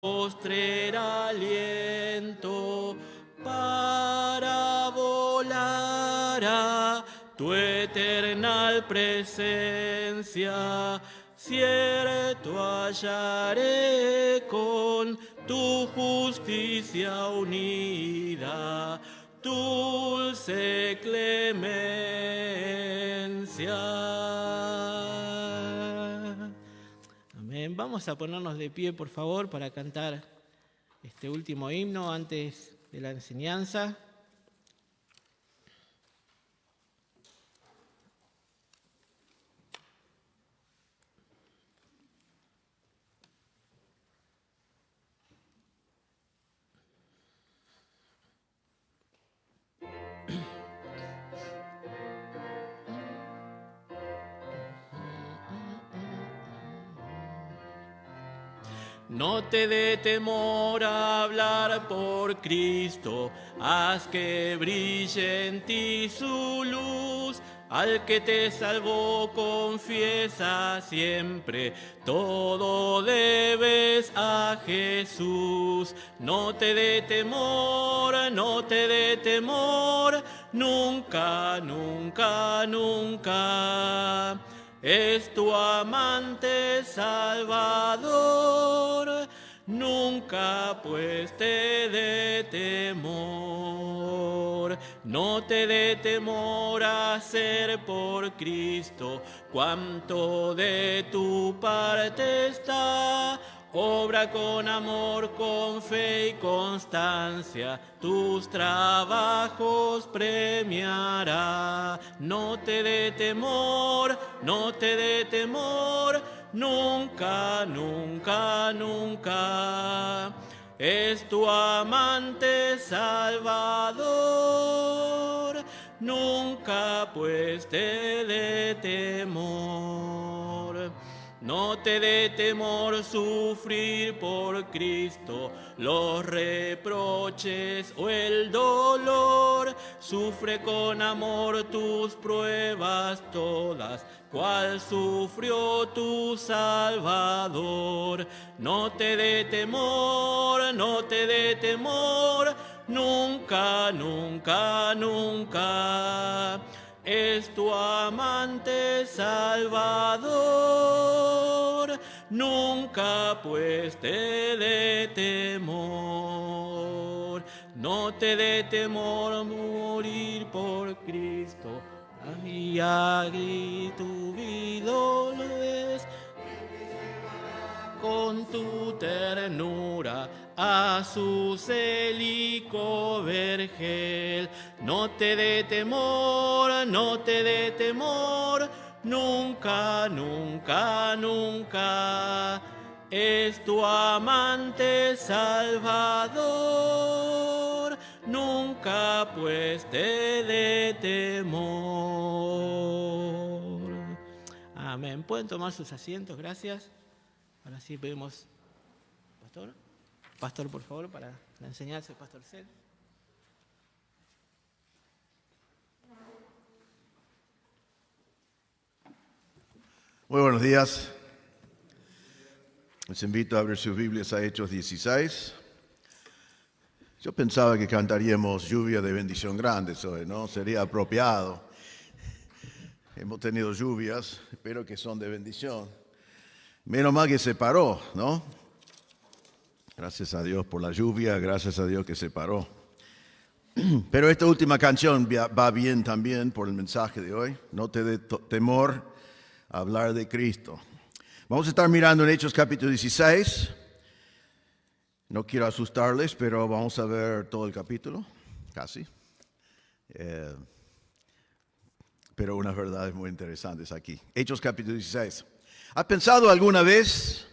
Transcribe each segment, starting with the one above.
postrer aliento para volar a tu eternal presencia. Cierto hallaré con tu justicia unida, dulce clemencia. Amén. Vamos a ponernos de pie, por favor, para cantar este último himno antes de la enseñanza. No te dé temor a hablar por Cristo, haz que brille en ti su luz. Al que te salvó confiesa siempre, todo debes a Jesús. No te dé temor, no te dé temor, nunca, nunca, nunca. Es tu amante Salvador, nunca pues te dé temor. No te dé temor a hacer por Cristo cuanto de tu parte está. Obra con amor, con fe y constancia, tus trabajos premiará. No te dé temor, no te dé temor, nunca, nunca, nunca. Es tu amante Salvador, nunca pues te dé temor. No te dé temor sufrir por Cristo los reproches o el dolor. Sufre con amor tus pruebas todas, cual sufrió tu Salvador. No te dé temor, no te dé temor, nunca, nunca, nunca. Es tu amante Salvador, nunca pues te dé temor. No te dé temor morir por Cristo, y aquí tu vida lo es. Con tu ternura a su célico vergel. No te dé temor, no te dé temor, nunca, nunca, nunca. Es tu amante Salvador, nunca pues te dé temor. Amén. Pueden tomar sus asientos, gracias. Ahora sí pedimos, pastor, por favor, para la enseñanza, pastor Cel. Muy buenos días. Les invito a abrir sus Biblias a Hechos 16. Yo pensaba que cantaríamos lluvia de bendición grande hoy, ¿no? Sería apropiado. Hemos tenido lluvias, espero que son de bendición. Menos mal que se paró, ¿no? Gracias a Dios por la lluvia, gracias a Dios que se paró. Pero esta última canción va bien también por el mensaje de hoy. No te dé temor a hablar de Cristo. Vamos a estar mirando en Hechos capítulo 16. No quiero asustarles, pero vamos a ver todo el capítulo, casi. Pero unas verdades muy interesantes aquí. Hechos capítulo 16. ¿Has pensado alguna vez,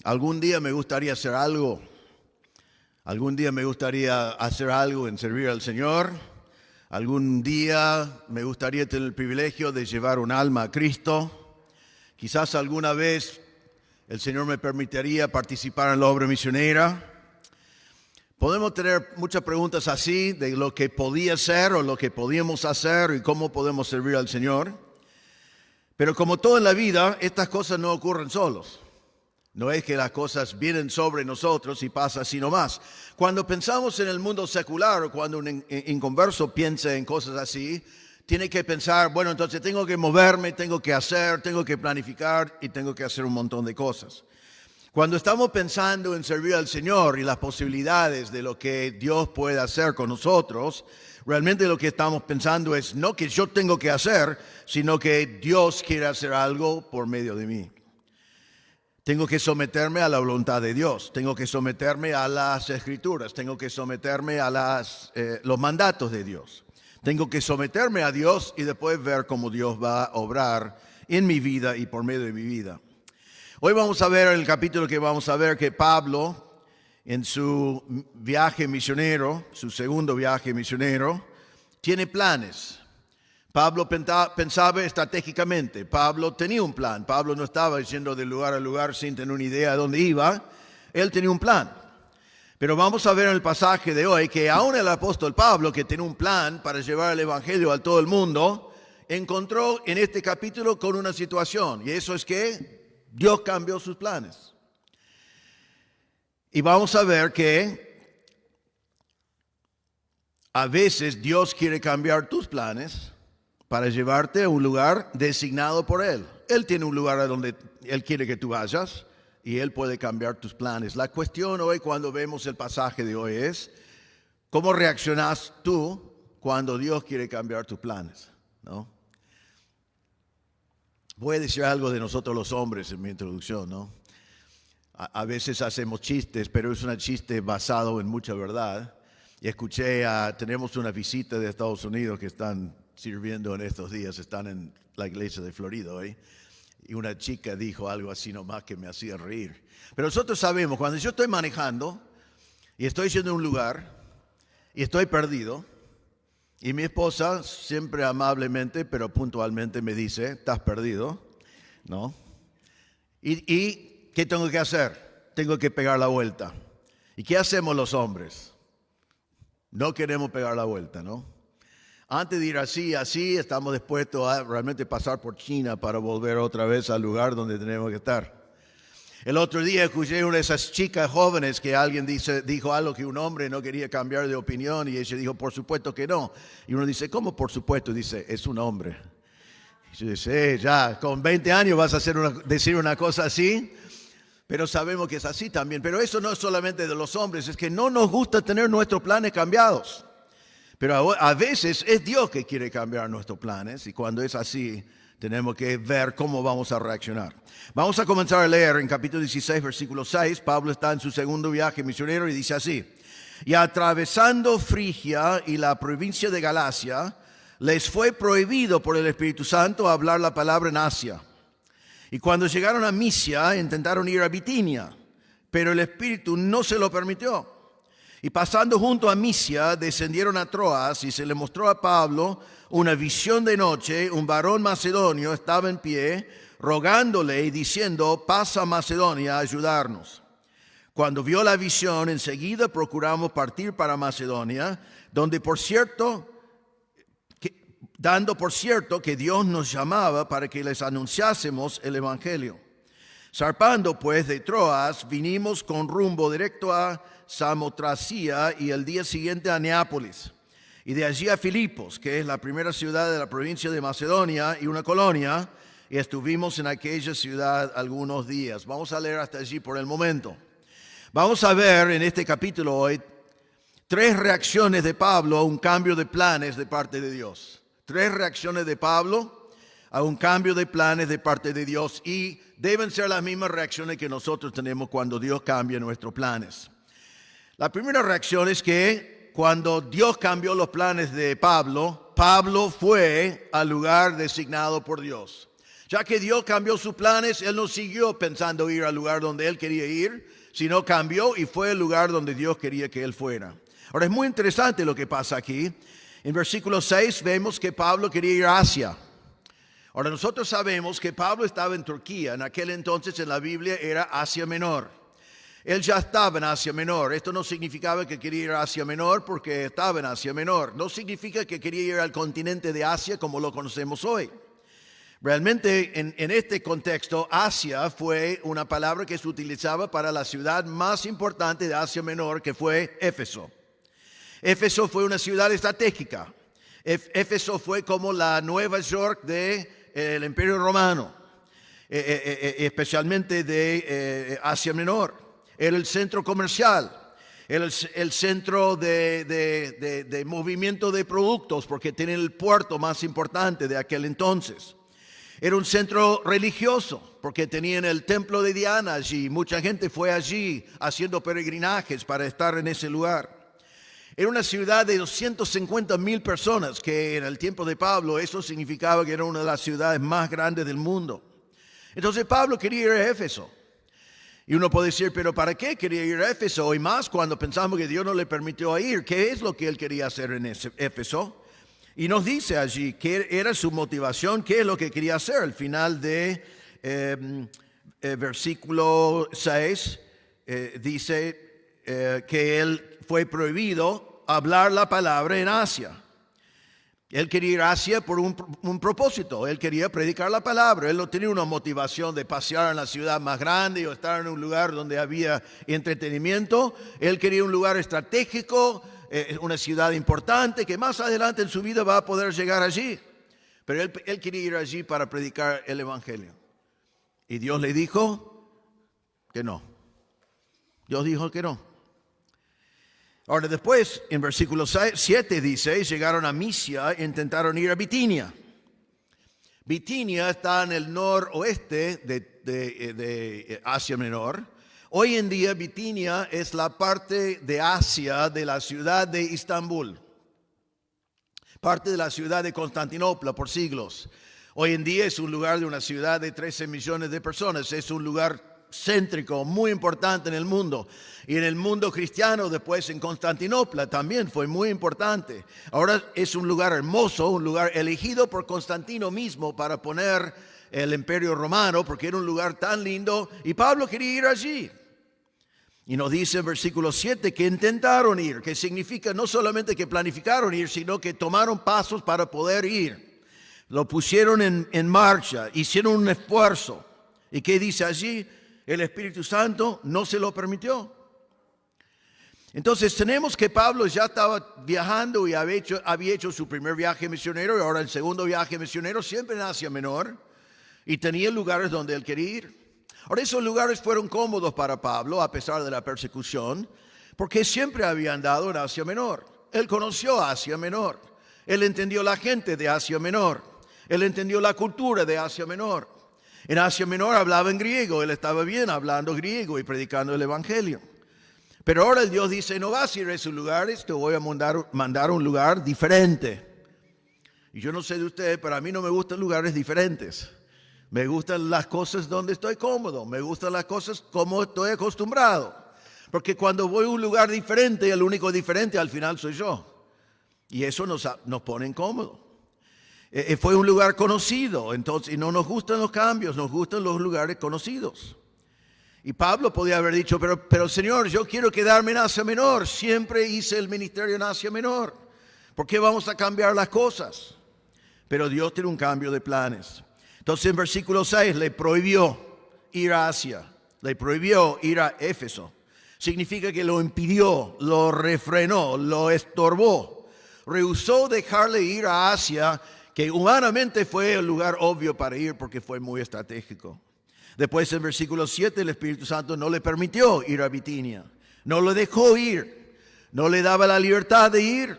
algún día me gustaría hacer algo? Algún día me gustaría hacer algo en servir al Señor. Algún día me gustaría tener el privilegio de llevar un alma a Cristo. Quizás alguna vez el Señor me permitiría participar en la obra misionera. Podemos tener muchas preguntas así de lo que podía ser o lo que podíamos hacer y cómo podemos servir al Señor. Pero como todo en la vida, estas cosas no ocurren solos. No es que las cosas vienen sobre nosotros y pasa así nomás. Cuando pensamos en el mundo secular o cuando un inconverso piensa en cosas así, tiene que pensar, bueno, entonces tengo que moverme, tengo que hacer, tengo que planificar y tengo que hacer un montón de cosas. Cuando estamos pensando en servir al Señor y las posibilidades de lo que Dios puede hacer con nosotros, realmente lo que estamos pensando es no que yo tengo que hacer, sino que Dios quiere hacer algo por medio de mí. Tengo que someterme a la voluntad de Dios, tengo que someterme a las Escrituras, tengo que someterme a los mandatos de Dios. Tengo que someterme a Dios y después ver cómo Dios va a obrar en mi vida y por medio de mi vida. Hoy vamos a ver en el capítulo que vamos a ver que Pablo, en su viaje misionero, su segundo viaje misionero, tiene planes. Pablo pensaba estratégicamente, Pablo tenía un plan, Pablo no estaba yendo de lugar a lugar sin tener una idea de dónde iba, él tenía un plan. Pero vamos a ver en el pasaje de hoy que aún el apóstol Pablo, que tenía un plan para llevar el evangelio a todo el mundo, encontró en este capítulo con una situación, y eso es que Dios cambió sus planes. Y vamos a ver que a veces Dios quiere cambiar tus planes para llevarte a un lugar designado por Él. Él tiene un lugar a donde Él quiere que tú vayas y Él puede cambiar tus planes. La cuestión hoy cuando vemos el pasaje de hoy es, ¿cómo reaccionas tú cuando Dios quiere cambiar tus planes? ¿No? Voy a decir algo de nosotros los hombres en mi introducción, ¿no? A veces hacemos chistes, pero es un chiste basado en mucha verdad. Y tenemos una visita de Estados Unidos que están sirviendo en estos días, están en la iglesia de Florida hoy, y una chica dijo algo así nomás que me hacía reír. Pero nosotros sabemos, cuando yo estoy manejando y estoy yendo a un lugar y estoy perdido, y mi esposa siempre amablemente, pero puntualmente me dice, ¿estás perdido? ¿No? ¿Y qué tengo que hacer? Tengo que pegar la vuelta. ¿Y qué hacemos los hombres? No queremos pegar la vuelta, ¿no? Antes de ir así, estamos dispuestos a realmente pasar por China para volver otra vez al lugar donde tenemos que estar. El otro día escuché una de esas chicas jóvenes que alguien dijo algo que un hombre no quería cambiar de opinión y ella dijo, por supuesto que no. Y uno dice, ¿cómo por supuesto? Dice, es un hombre. Y yo dice, ya, con 20 años vas a decir una cosa así. Pero sabemos que es así también. Pero eso no es solamente de los hombres, es que no nos gusta tener nuestros planes cambiados. Pero a veces es Dios que quiere cambiar nuestros planes y cuando es así tenemos que ver cómo vamos a reaccionar. Vamos a comenzar a leer en capítulo 16, versículo 6. Pablo está en su segundo viaje misionero y dice así: y atravesando Frigia y la provincia de Galacia, les fue prohibido por el Espíritu Santo hablar la palabra en Asia. Y cuando llegaron a Misia, intentaron ir a Bitinia, pero el Espíritu no se lo permitió. Y pasando junto a Misia, descendieron a Troas y se le mostró a Pablo una visión de noche. Un varón macedonio estaba en pie, rogándole y diciendo, pasa a Macedonia a ayudarnos. Cuando vio la visión, enseguida procuramos partir para Macedonia, dando por cierto que Dios nos llamaba para que les anunciásemos el Evangelio. Zarpando pues de Troas, vinimos con rumbo directo a Samotracia y el día siguiente a Neápolis, y de allí a Filipos, que es la primera ciudad de la provincia de Macedonia y una colonia, y estuvimos en aquella ciudad algunos días. Vamos a leer hasta allí por el momento. Vamos a ver en este capítulo hoy 3 reacciones de Pablo a un cambio de planes de parte de Dios. 3 reacciones de Pablo a un cambio de planes de parte de Dios, y deben ser las mismas reacciones que nosotros tenemos cuando Dios cambia nuestros planes. La primera reacción es que cuando Dios cambió los planes de Pablo, Pablo fue al lugar designado por Dios. Ya que Dios cambió sus planes, él no siguió pensando ir al lugar donde él quería ir, sino cambió y fue al lugar donde Dios quería que él fuera. Ahora es muy interesante lo que pasa aquí. En versículo 6 vemos que Pablo quería ir a Asia. Ahora nosotros sabemos que Pablo estaba en Turquía. En aquel entonces en la Biblia era Asia Menor. Él ya estaba en Asia Menor. Esto no significaba que quería ir a Asia Menor porque estaba en Asia Menor. No significa que quería ir al continente de Asia como lo conocemos hoy. Realmente en este contexto, Asia fue una palabra que se utilizaba para la ciudad más importante de Asia Menor, que fue Éfeso. Éfeso fue una ciudad estratégica. Éfeso fue como la Nueva York del Imperio Romano, especialmente de Asia Menor. Era el centro comercial, era el centro de movimiento de productos, porque tenía el puerto más importante de aquel entonces. Era un centro religioso, porque tenían el templo de Diana allí. Mucha gente fue allí haciendo peregrinajes para estar en ese lugar. Era una ciudad de 250,000 personas, que en el tiempo de Pablo eso significaba que era una de las ciudades más grandes del mundo. Entonces Pablo quería ir a Éfeso. Y uno puede decir, pero ¿para qué quería ir a Éfeso? Y más cuando pensamos que Dios no le permitió ir. ¿Qué es lo que él quería hacer en Éfeso? Y nos dice allí qué era su motivación, qué es lo que quería hacer. Al final de versículo 6 dice que él fue prohibido hablar la palabra en Asia. Él quería ir a Asia por un propósito. Él quería predicar la palabra. Él no tenía una motivación de pasear en la ciudad más grande o estar en un lugar donde había entretenimiento. Él quería un lugar estratégico, una ciudad importante que más adelante en su vida va a poder llegar allí. Pero él quería ir allí para predicar el evangelio. Y Dios le dijo que no. Dios dijo que no. Ahora después, en versículo 7 dice, llegaron a Misia e intentaron ir a Bitinia. Bitinia está en el noroeste de Asia Menor. Hoy en día Bitinia es la parte de Asia de la ciudad de Estambul, parte de la ciudad de Constantinopla por siglos. Hoy en día es un lugar de una ciudad de 13 millones de personas, es un lugar céntrico, muy importante en el mundo. Y en el mundo cristiano, después en Constantinopla también fue muy importante. Ahora es un lugar hermoso, un lugar elegido por Constantino mismo para poner el Imperio Romano, porque era un lugar tan lindo, y Pablo quería ir allí. Y nos dice en versículo 7 que intentaron ir, que significa no solamente que planificaron ir, sino que tomaron pasos para poder ir. Lo pusieron en marcha, hicieron un esfuerzo. ¿Y qué dice allí? El Espíritu Santo no se lo permitió. Entonces tenemos que Pablo ya estaba viajando y había hecho su primer viaje misionero y ahora el segundo viaje misionero, siempre en Asia Menor, y tenía lugares donde él quería ir. Ahora esos lugares fueron cómodos para Pablo a pesar de la persecución, porque siempre había andado en Asia Menor. Él conoció Asia Menor, él entendió la gente de Asia Menor, él entendió la cultura de Asia Menor. En Asia Menor hablaba en griego, él estaba bien hablando griego y predicando el evangelio. Pero ahora el Dios dice, no vas a ir a esos lugares, te voy a mandar a un lugar diferente. Y yo no sé de ustedes, pero a mí no me gustan lugares diferentes. Me gustan las cosas donde estoy cómodo, me gustan las cosas como estoy acostumbrado. Porque cuando voy a un lugar diferente, el único diferente al final soy yo. Y eso nos pone incómodos. Fue un lugar conocido, entonces no nos gustan los cambios, nos gustan los lugares conocidos. Y Pablo podía haber dicho, pero Señor, yo quiero quedarme en Asia Menor, siempre hice el ministerio en Asia Menor, ¿por qué vamos a cambiar las cosas? Pero Dios tiene un cambio de planes. Entonces en versículo 6 le prohibió ir a Asia, le prohibió ir a Éfeso. Significa que lo impidió, lo refrenó, lo estorbó, rehusó dejarle ir a Asia, que humanamente fue el lugar obvio para ir porque fue muy estratégico. Después en versículo 7 el Espíritu Santo no le permitió ir a Bitinia, no lo dejó ir, no le daba la libertad de ir,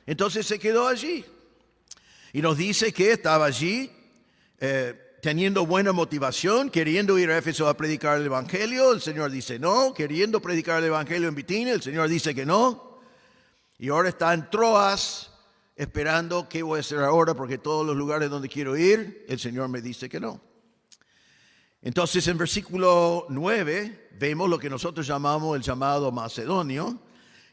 entonces se quedó allí. Y nos dice que estaba allí teniendo buena motivación, queriendo ir a Éfeso a predicar el Evangelio, el Señor dice no, queriendo predicar el Evangelio en Bitinia, el Señor dice que no, y ahora está en Troas, esperando qué voy a hacer ahora, porque todos los lugares donde quiero ir, el Señor me dice que no. Entonces en versículo 9 vemos lo que nosotros llamamos el llamado macedonio,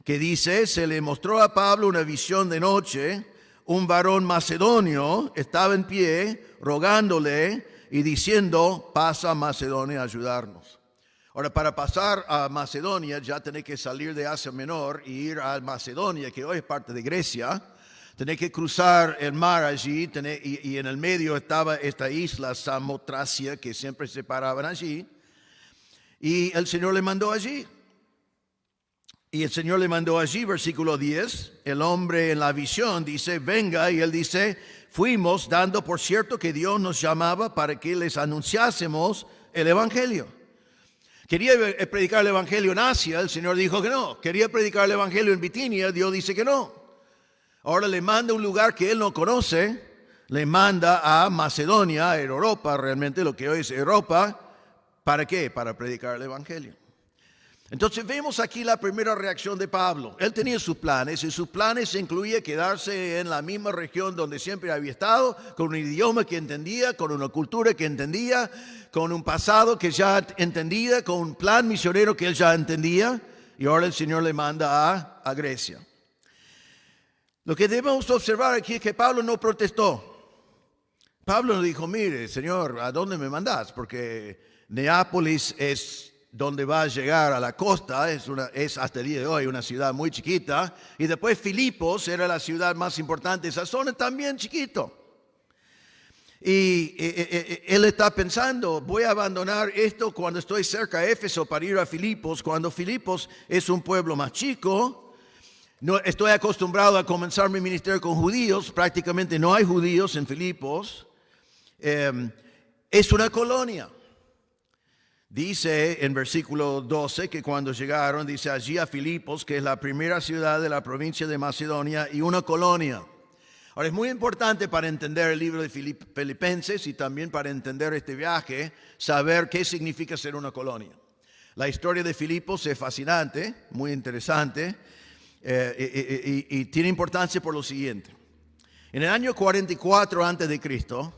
que dice, se le mostró a Pablo una visión de noche, un varón macedonio estaba en pie, rogándole y diciendo, pasa a Macedonia a ayudarnos. Ahora, para pasar a Macedonia ya tenés que salir de Asia Menor y ir a Macedonia, que hoy es parte de Grecia. Tenés que cruzar el mar allí, y en el medio estaba esta isla Samotracia, que siempre se paraban allí. Y el Señor le mandó allí. Y el Señor le mandó allí, versículo 10, el hombre en la visión dice, venga, y él dice, fuimos dando por cierto que Dios nos llamaba para que les anunciásemos el Evangelio. Quería predicar el Evangelio en Asia, el Señor dijo que no. Quería predicar el Evangelio en Bitinia, Dios dice que no. Ahora le manda a un lugar que él no conoce, le manda a Macedonia, a Europa, realmente lo que hoy es Europa. ¿Para qué? Para predicar el Evangelio. Entonces vemos aquí la primera reacción de Pablo. Él tenía sus planes, y sus planes incluía quedarse en la misma región donde siempre había estado, con un idioma que entendía, con una cultura que entendía, con un pasado que ya entendía, con un plan misionero que él ya entendía, y ahora el Señor le manda a Grecia. Lo que debemos observar aquí es que Pablo no protestó. Pablo no dijo, mire, Señor, ¿a dónde me mandás? Porque Neápolis es donde va a llegar a la costa, es hasta el día de hoy una ciudad muy chiquita, y después Filipos era la ciudad más importante de esa zona, también chiquito. Y él está pensando, voy a abandonar esto cuando estoy cerca de Éfeso para ir a Filipos, cuando Filipos es un pueblo más chico. No, estoy acostumbrado a comenzar mi ministerio con judíos, prácticamente no hay judíos en Filipos. Es una colonia. Dice en versículo 12 que cuando llegaron, dice allí a Filipos, que es la primera ciudad de la provincia de Macedonia y una colonia. Ahora es muy importante para entender el libro de Filipenses y también para entender este viaje, saber qué significa ser una colonia. La historia de Filipos es fascinante, muy interesante, y tiene importancia por lo siguiente. En el año 44 antes de Cristo,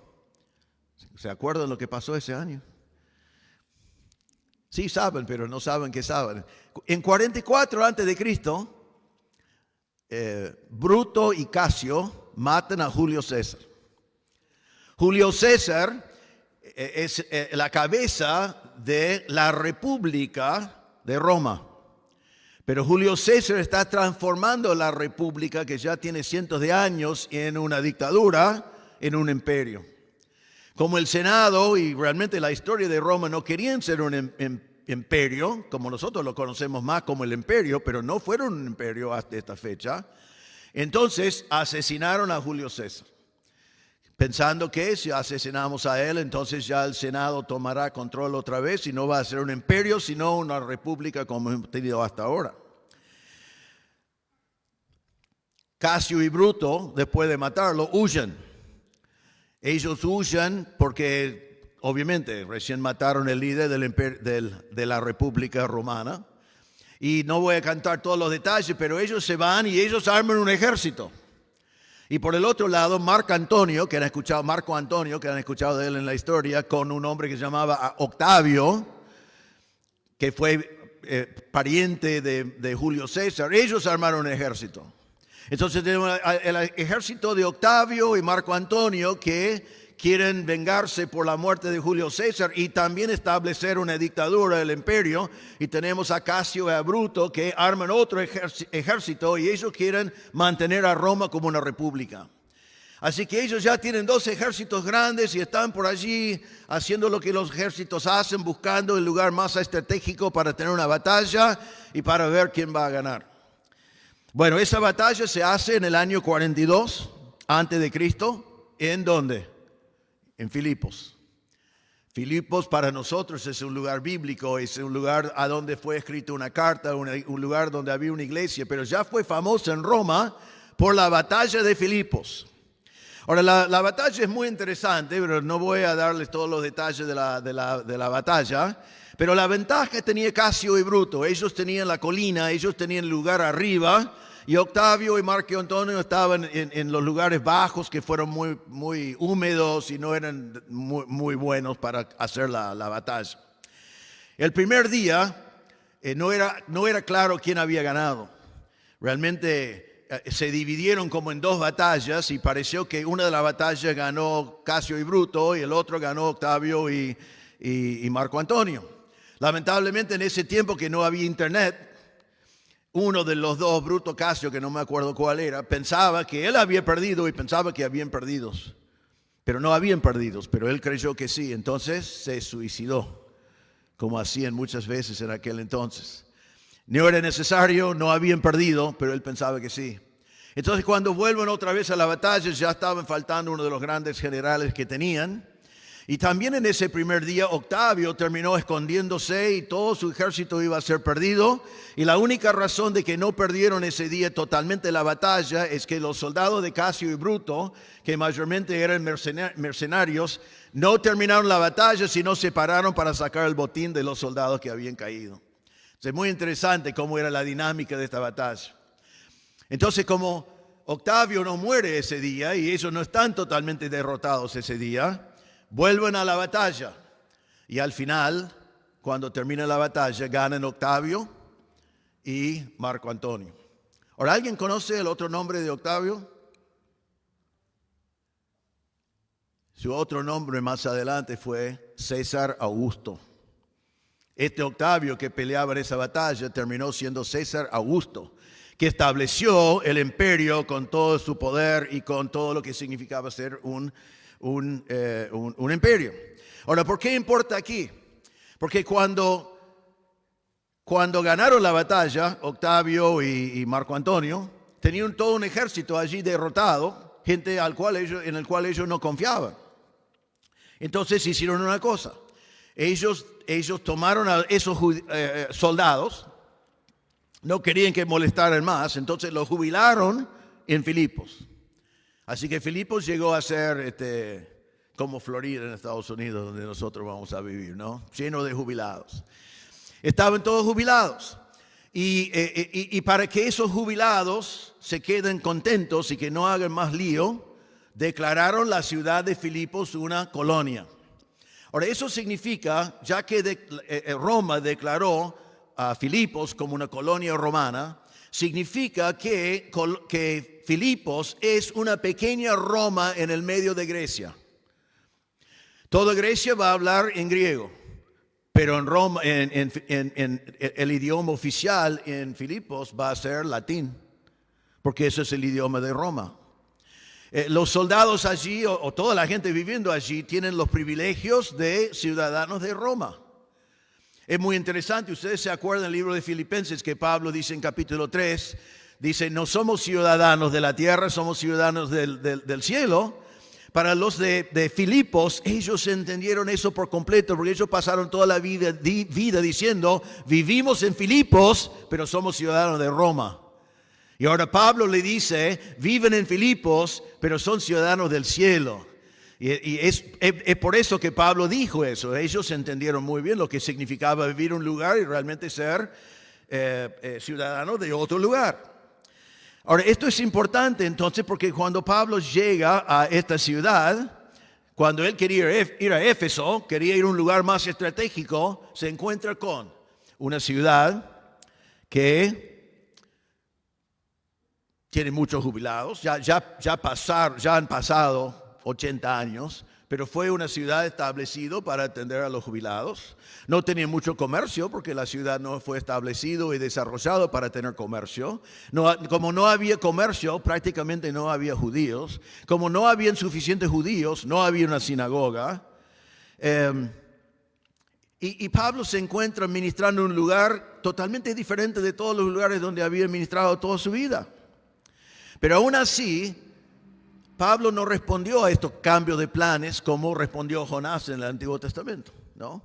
¿se acuerdan lo que pasó ese año? Sí saben, pero no saben que saben. En 44 antes de Cristo, Bruto y Casio matan a Julio César. Julio César es la cabeza de la República de Roma. Pero Julio César está transformando la República, que ya tiene cientos de años, en una dictadura, en un imperio. Como el Senado y realmente la historia de Roma no querían ser un imperio, como nosotros lo conocemos más como el imperio, pero no fueron un imperio hasta esta fecha, entonces asesinaron a Julio César, pensando que si asesinamos a él, entonces ya el Senado tomará control otra vez y no va a ser un imperio, sino una república como hemos tenido hasta ahora. Casio y Bruto, después de matarlo, huyen. Ellos huyen porque, obviamente, recién mataron el líder de la República Romana. Y no voy a cantar todos los detalles, pero ellos se van y ellos arman un ejército. Y por el otro lado, Marco Antonio, que han escuchado de él en la historia, con un hombre que se llamaba Octavio, que fue pariente de Julio César, ellos armaron un ejército. Entonces tenemos el ejército de Octavio y Marco Antonio que quieren vengarse por la muerte de Julio César y también establecer una dictadura del imperio. Y tenemos a Casio y a Bruto que arman otro ejército y ellos quieren mantener a Roma como una república. Así que ellos ya tienen dos ejércitos grandes y están por allí haciendo lo que los ejércitos hacen, buscando el lugar más estratégico para tener una batalla y para ver quién va a ganar. Bueno, esa batalla se hace en el año 42 antes de Cristo. ¿En dónde? En Filipos. Filipos para nosotros es un lugar bíblico, es un lugar a donde fue escrita una carta, un lugar donde había una iglesia, pero ya fue famosa en Roma por la batalla de Filipos. Ahora, la batalla es muy interesante, pero no voy a darles todos los detalles de la batalla. Pero la ventaja que tenía Casio y Bruto, ellos tenían la colina, ellos tenían el lugar arriba, y Octavio y Marco Antonio estaban en los lugares bajos que fueron muy húmedos y no eran muy buenos para hacer la batalla. El primer día no era claro quién había ganado. Realmente se dividieron como en dos batallas y pareció que una de las batallas ganó Casio y Bruto y el otro ganó Octavio y Marco Antonio. Lamentablemente en ese tiempo que no había internet, uno de los dos, Bruto Casio, que no me acuerdo cuál era, pensaba que él había perdido y pensaba que habían perdidos. Pero no habían perdidos, pero él creyó que sí. Entonces se suicidó, como hacían muchas veces en aquel entonces. No era necesario, no habían perdido, pero él pensaba que sí. Entonces cuando vuelven otra vez a la batalla, ya estaban faltando uno de los grandes generales que tenían. Y también en ese primer día Octavio terminó escondiéndose y todo su ejército iba a ser perdido. Y la única razón de que no perdieron ese día totalmente la batalla es que los soldados de Casio y Bruto, que mayormente eran mercenarios, no terminaron la batalla, sino se pararon para sacar el botín de los soldados que habían caído. Es muy interesante cómo era la dinámica de esta batalla. Entonces, como Octavio no muere ese día y ellos no están totalmente derrotados ese día, vuelven a la batalla y al final, cuando termina la batalla, ganan Octavio y Marco Antonio. Ahora, ¿alguien conoce el otro nombre de Octavio? Su otro nombre más adelante fue César Augusto. Este Octavio que peleaba en esa batalla terminó siendo César Augusto, que estableció el imperio con todo su poder y con todo lo que significaba ser un imperio. Ahora, ¿por qué importa aquí? Porque cuando ganaron la batalla, Octavio y Marco Antonio, tenían todo un ejército allí derrotado, gente en el cual ellos no confiaban. Entonces hicieron una cosa. Ellos tomaron a esos soldados, no querían que molestaran más, entonces los jubilaron en Filipos. Así que Filipos llegó a ser como Florida en Estados Unidos, donde nosotros vamos a vivir, ¿no? Lleno de jubilados. Estaban todos jubilados. Y para que esos jubilados se queden contentos y que no hagan más lío, declararon la ciudad de Filipos una colonia. Ahora, eso significa, ya que Roma declaró a Filipos como una colonia romana, significa que Filipos es una pequeña Roma en el medio de Grecia. Toda Grecia va a hablar en griego, pero en Roma, en el idioma oficial en Filipos va a ser latín, porque ese es el idioma de Roma. Los soldados allí o toda la gente viviendo allí tienen los privilegios de ciudadanos de Roma. Es muy interesante, ustedes se acuerdan del libro de Filipenses que Pablo dice en capítulo 3, dice, no somos ciudadanos de la tierra, somos ciudadanos del cielo. Para los de Filipos, ellos entendieron eso por completo, porque ellos pasaron toda la vida diciendo, vivimos en Filipos, pero somos ciudadanos de Roma. Y ahora Pablo le dice, viven en Filipos, pero son ciudadanos del cielo. Y es por eso que Pablo dijo eso. Ellos entendieron muy bien lo que significaba vivir en un lugar y realmente ser ciudadano de otro lugar. Ahora, esto es importante entonces porque cuando Pablo llega a esta ciudad, cuando él quería ir a Éfeso, quería ir a un lugar más estratégico, se encuentra con una ciudad que tiene muchos jubilados, ya han pasado 80 años, pero fue una ciudad establecida para atender a los jubilados. No tenía mucho comercio porque la ciudad no fue establecida y desarrollada para tener comercio. Como no había comercio, prácticamente no había judíos. Como no habían suficientes judíos, no había una sinagoga. Y Pablo se encuentra ministrando en un lugar totalmente diferente de todos los lugares donde había ministrado toda su vida. Pero aún así, Pablo no respondió a estos cambios de planes como respondió Jonás en el Antiguo Testamento, ¿no?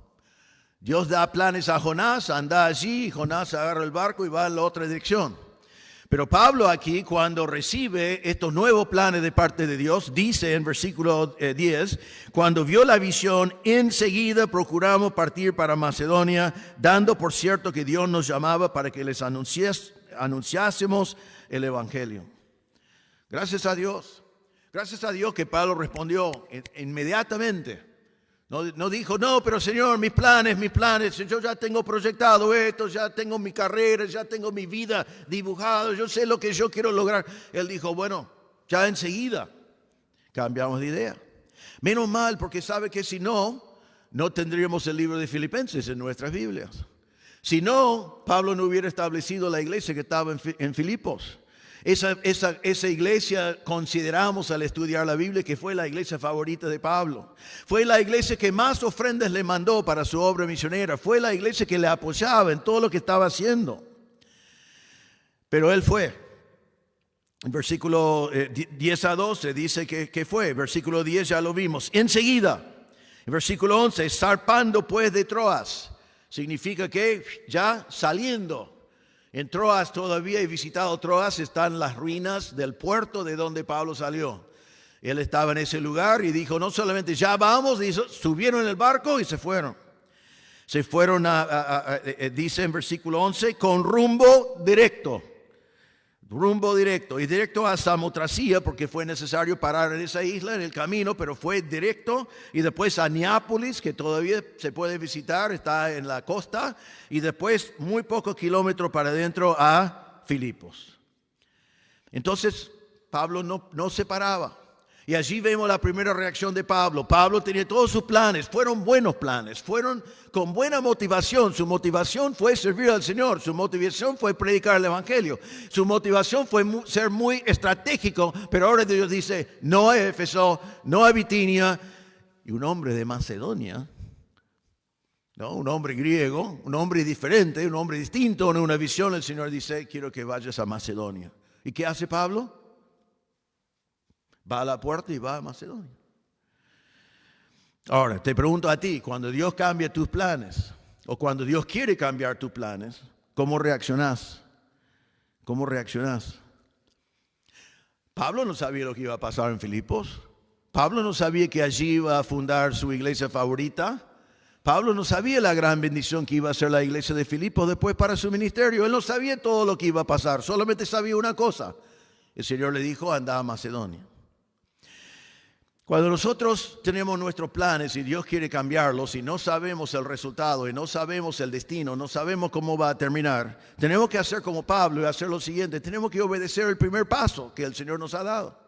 Dios da planes a Jonás, anda allí, Jonás agarra el barco y va en la otra dirección. Pero Pablo aquí, cuando recibe estos nuevos planes de parte de Dios, dice en versículo 10, cuando vio la visión, enseguida procuramos partir para Macedonia, dando por cierto que Dios nos llamaba para que les anunciásemos el Evangelio. Gracias a Dios que Pablo respondió inmediatamente. No dijo, no, pero Señor, mis planes, yo ya tengo proyectado esto, ya tengo mi carrera, ya tengo mi vida dibujada, yo sé lo que yo quiero lograr. Él dijo, bueno, ya enseguida cambiamos de idea. Menos mal, porque sabe que si no tendríamos el libro de Filipenses en nuestras Biblias. Si no, Pablo no hubiera establecido la iglesia que estaba en Filipos. Esa iglesia consideramos al estudiar la Biblia que fue la iglesia favorita de Pablo. Fue la iglesia que más ofrendas le mandó para su obra misionera. Fue la iglesia que le apoyaba en todo lo que estaba haciendo. Pero él fue. En versículo 10 a 12 dice que fue. Versículo 10 ya lo vimos. Enseguida. En versículo 11, zarpando pues de Troas. Significa que ya saliendo. En Troas todavía he visitado Troas, están las ruinas del puerto de donde Pablo salió. Él estaba en ese lugar y dijo, no solamente ya vamos, subieron en el barco y se fueron. Se fueron, dice en versículo 11, con rumbo directo. Y directo a Samotracía, porque fue necesario parar en esa isla, en el camino, pero fue directo, y después a Neápolis, que todavía se puede visitar, está en la costa, y después muy pocos kilómetros para adentro a Filipos. Entonces Pablo no se paraba. Y allí vemos la primera reacción de Pablo. Pablo tenía todos sus planes, fueron buenos planes, fueron con buena motivación. Su motivación fue servir al Señor, su motivación fue predicar el Evangelio, su motivación fue ser muy estratégico, pero ahora Dios dice, no a Éfeso, no a Bitinia, y un hombre de Macedonia, ¿no? Un hombre griego, un hombre diferente, un hombre distinto, en una visión el Señor dice, quiero que vayas a Macedonia. ¿Y qué hace Pablo? Va a la puerta y va a Macedonia. Ahora, te pregunto a ti, cuando Dios cambia tus planes, o cuando Dios quiere cambiar tus planes, ¿cómo reaccionás? ¿Cómo reaccionás? Pablo no sabía lo que iba a pasar en Filipos. Pablo no sabía que allí iba a fundar su iglesia favorita. Pablo no sabía la gran bendición que iba a ser la iglesia de Filipos después para su ministerio. Él no sabía todo lo que iba a pasar, solamente sabía una cosa. El Señor le dijo, anda a Macedonia. Cuando nosotros tenemos nuestros planes y Dios quiere cambiarlos y no sabemos el resultado y no sabemos el destino, no sabemos cómo va a terminar, tenemos que hacer como Pablo y hacer lo siguiente, tenemos que obedecer el primer paso que el Señor nos ha dado.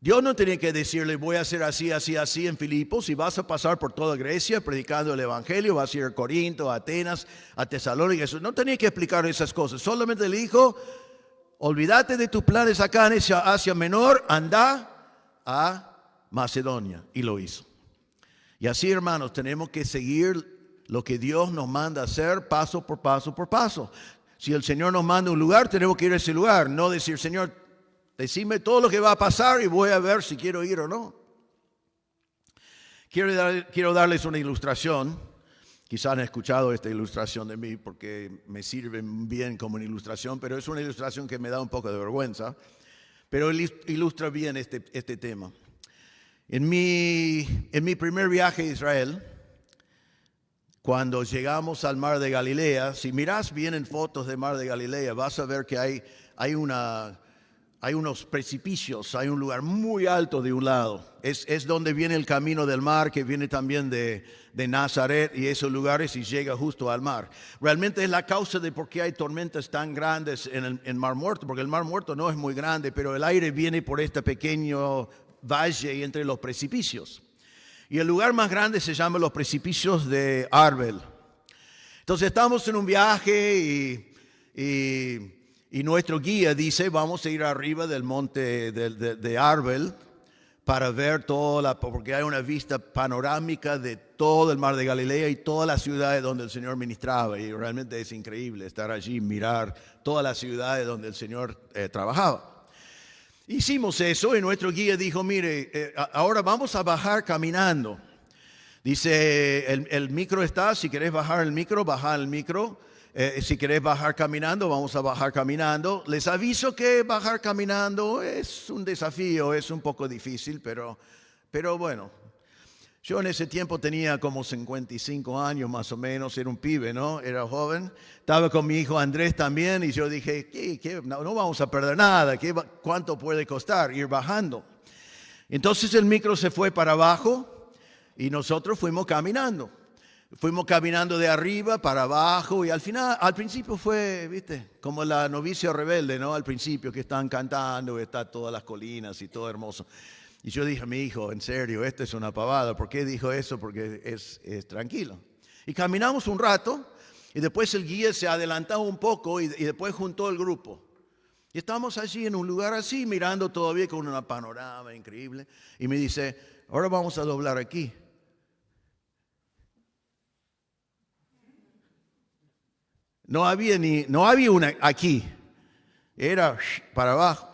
Dios no tenía que decirle, voy a hacer así, así, así en Filipos y vas a pasar por toda Grecia predicando el Evangelio, vas a ir a Corinto, a Atenas, a Tesalónica, eso. No tenía que explicar esas cosas, solamente le dijo, olvídate de tus planes acá en Asia Menor, anda a Macedonia, y lo hizo. Y así, hermanos, tenemos que seguir lo que Dios nos manda hacer paso por paso por paso. Si el Señor nos manda a un lugar, tenemos que ir a ese lugar, no decir, Señor, decime todo lo que va a pasar y voy a ver si quiero ir o no. Quiero darles una ilustración. Quizás han escuchado esta ilustración de mí porque me sirve bien como una ilustración, pero es una ilustración que me da un poco de vergüenza, pero ilustra bien este tema. En mi primer viaje a Israel, cuando llegamos al Mar de Galilea, si miras bien en fotos del Mar de Galilea, vas a ver que hay unos precipicios, hay un lugar muy alto de un lado. Es donde viene el camino del mar, que viene también de Nazaret y esos lugares y llega justo al mar. Realmente es la causa de por qué hay tormentas tan grandes en el Mar Muerto, porque el Mar Muerto no es muy grande, pero el aire viene por este pequeño valle entre los precipicios. Y el lugar más grande se llama los precipicios de Arbel. Entonces estamos en un viaje y nuestro guía dice, vamos a ir arriba del monte de Arbel para ver porque hay una vista panorámica de todo el Mar de Galilea y todas las ciudades donde el Señor ministraba. Y realmente es increíble estar allí y mirar todas las ciudades donde el Señor trabajaba. Hicimos eso y nuestro guía dijo, mire, ahora vamos a bajar caminando. Dice, el micro está, si querés bajar el micro, baja el micro. Si querés bajar caminando, vamos a bajar caminando. Les aviso que bajar caminando es un desafío, es un poco difícil, pero bueno. Yo en ese tiempo tenía como 55 años más o menos, era un pibe, ¿no? Era joven. Estaba con mi hijo Andrés también y yo dije, no vamos a perder nada, ¿cuánto puede costar ir bajando? Entonces el micro se fue para abajo y nosotros fuimos caminando. Fuimos caminando de arriba para abajo y al principio fue, viste, como la novicia rebelde, ¿no? Al principio que están cantando, están todas las colinas y todo hermoso. Y yo dije a mi hijo, en serio, esto es una pavada. ¿Por qué dijo eso? Porque es tranquilo. Y caminamos un rato Y después el guía se adelantó un poco y después juntó el grupo. Y estábamos allí en un lugar así, mirando todavía con una panorama increíble. Y me dice, ahora vamos a doblar aquí. No había una aquí. Era para abajo.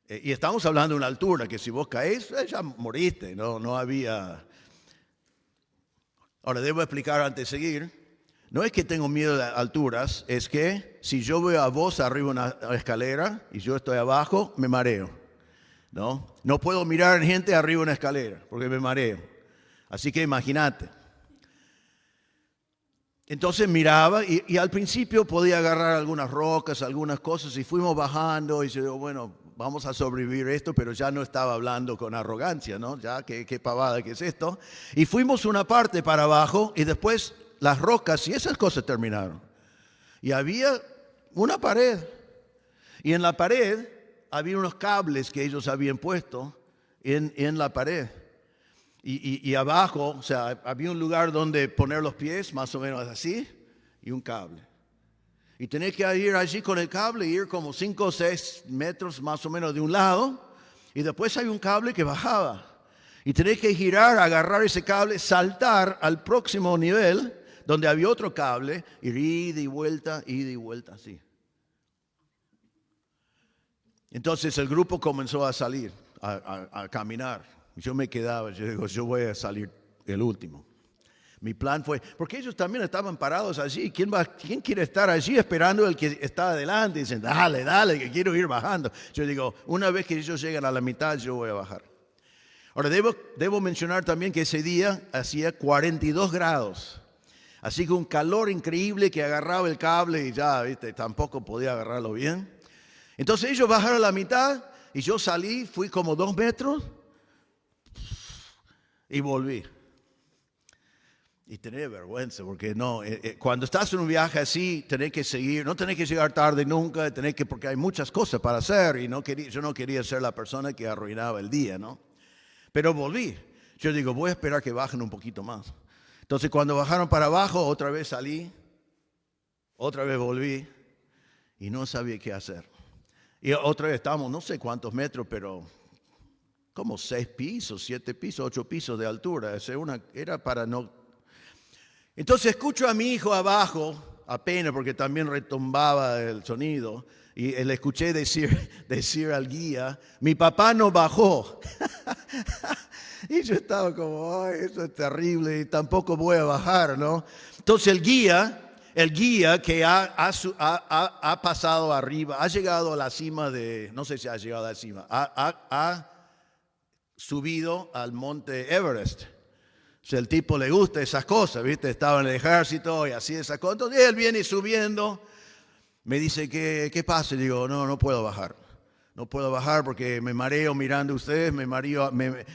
Y estamos hablando de una altura que si vos caés, ya moriste. No había. Ahora, debo explicar antes de seguir. No es que tengo miedo de alturas, es que si yo veo a vos arriba de una escalera y yo estoy abajo, me mareo. No puedo mirar a gente arriba de una escalera porque me mareo. Así que imagínate. Entonces miraba y al principio podía agarrar algunas rocas, algunas cosas y fuimos bajando y yo digo, bueno, vamos a sobrevivir esto, pero ya no estaba hablando con arrogancia, ¿no? Ya, qué pavada que es esto. Y fuimos una parte para abajo y después las rocas y esas cosas terminaron. Y había una pared. Y en la pared había unos cables que ellos habían puesto en la pared. Y abajo, o sea, había un lugar donde poner los pies, más o menos así, y un cable. Y tenés que ir allí con el cable, ir como 5 o 6 metros más o menos de un lado, y después hay un cable que bajaba. Y tenés que girar, agarrar ese cable, saltar al próximo nivel, donde había otro cable, ir ida y vuelta, así. Entonces el grupo comenzó a salir, a caminar. Yo me quedaba, yo digo, yo voy a salir el último. Mi plan fue, porque ellos también estaban parados allí. ¿Quién quiere estar allí esperando el que está adelante? Y dicen, dale, que quiero ir bajando. Yo digo, una vez que ellos llegan a la mitad, yo voy a bajar. Ahora, debo mencionar también que ese día hacía 42 grados. Así que un calor increíble que agarraba el cable y ya, viste, tampoco podía agarrarlo bien. Entonces ellos bajaron a la mitad y yo salí, fui como 2 metros y volví. Y tenía vergüenza porque cuando estás en un viaje así, tenés que seguir, no tenés que llegar tarde nunca, porque hay muchas cosas para hacer y yo no quería ser la persona que arruinaba el día, ¿no? Pero volví. Yo digo, voy a esperar que bajen un poquito más. Entonces cuando bajaron para abajo, otra vez salí, otra vez volví y no sabía qué hacer. Y otra vez estábamos no sé cuántos metros, pero como 6 pisos, 7 pisos, 8 pisos de altura. Era para no. Entonces escucho a mi hijo abajo, apenas porque también retumbaba el sonido, y le escuché decir al guía, mi papá no bajó. Y yo estaba como, ay, eso es terrible y tampoco voy a bajar, ¿no? Entonces el guía que ha pasado arriba, ha llegado a la cima no sé si ha llegado a la cima, ha subido al monte Everest. O sea, el tipo le gusta esas cosas, ¿viste? Estaba en el ejército y así esas cosas. Entonces él viene subiendo, me dice, ¿qué pasa? Y digo, no puedo bajar. No puedo bajar porque me mareo mirando a ustedes,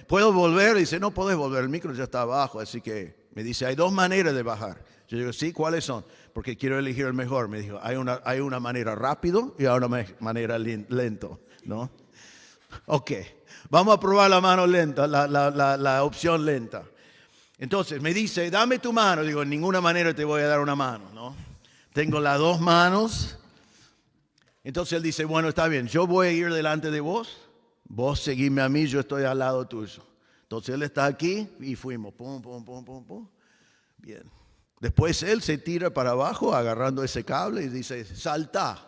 ¿puedo volver? Y dice, no podés volver, el micro ya está abajo. Así que me dice, hay 2 maneras de bajar. Yo digo, sí, ¿cuáles son? Porque quiero elegir el mejor. Me dijo, hay una manera rápido y hay una manera lento, ¿no? Ok, vamos a probar la mano lenta, la opción lenta. Entonces me dice, dame tu mano. Digo, en ninguna manera te voy a dar una mano, ¿no? Tengo las 2 manos. Entonces él dice, bueno, está bien, yo voy a ir delante de vos seguime a mí, yo estoy al lado tuyo. Entonces él está aquí y fuimos, pum, pum, pum, pum, pum. Bien. Después él se tira para abajo agarrando ese cable y dice, salta.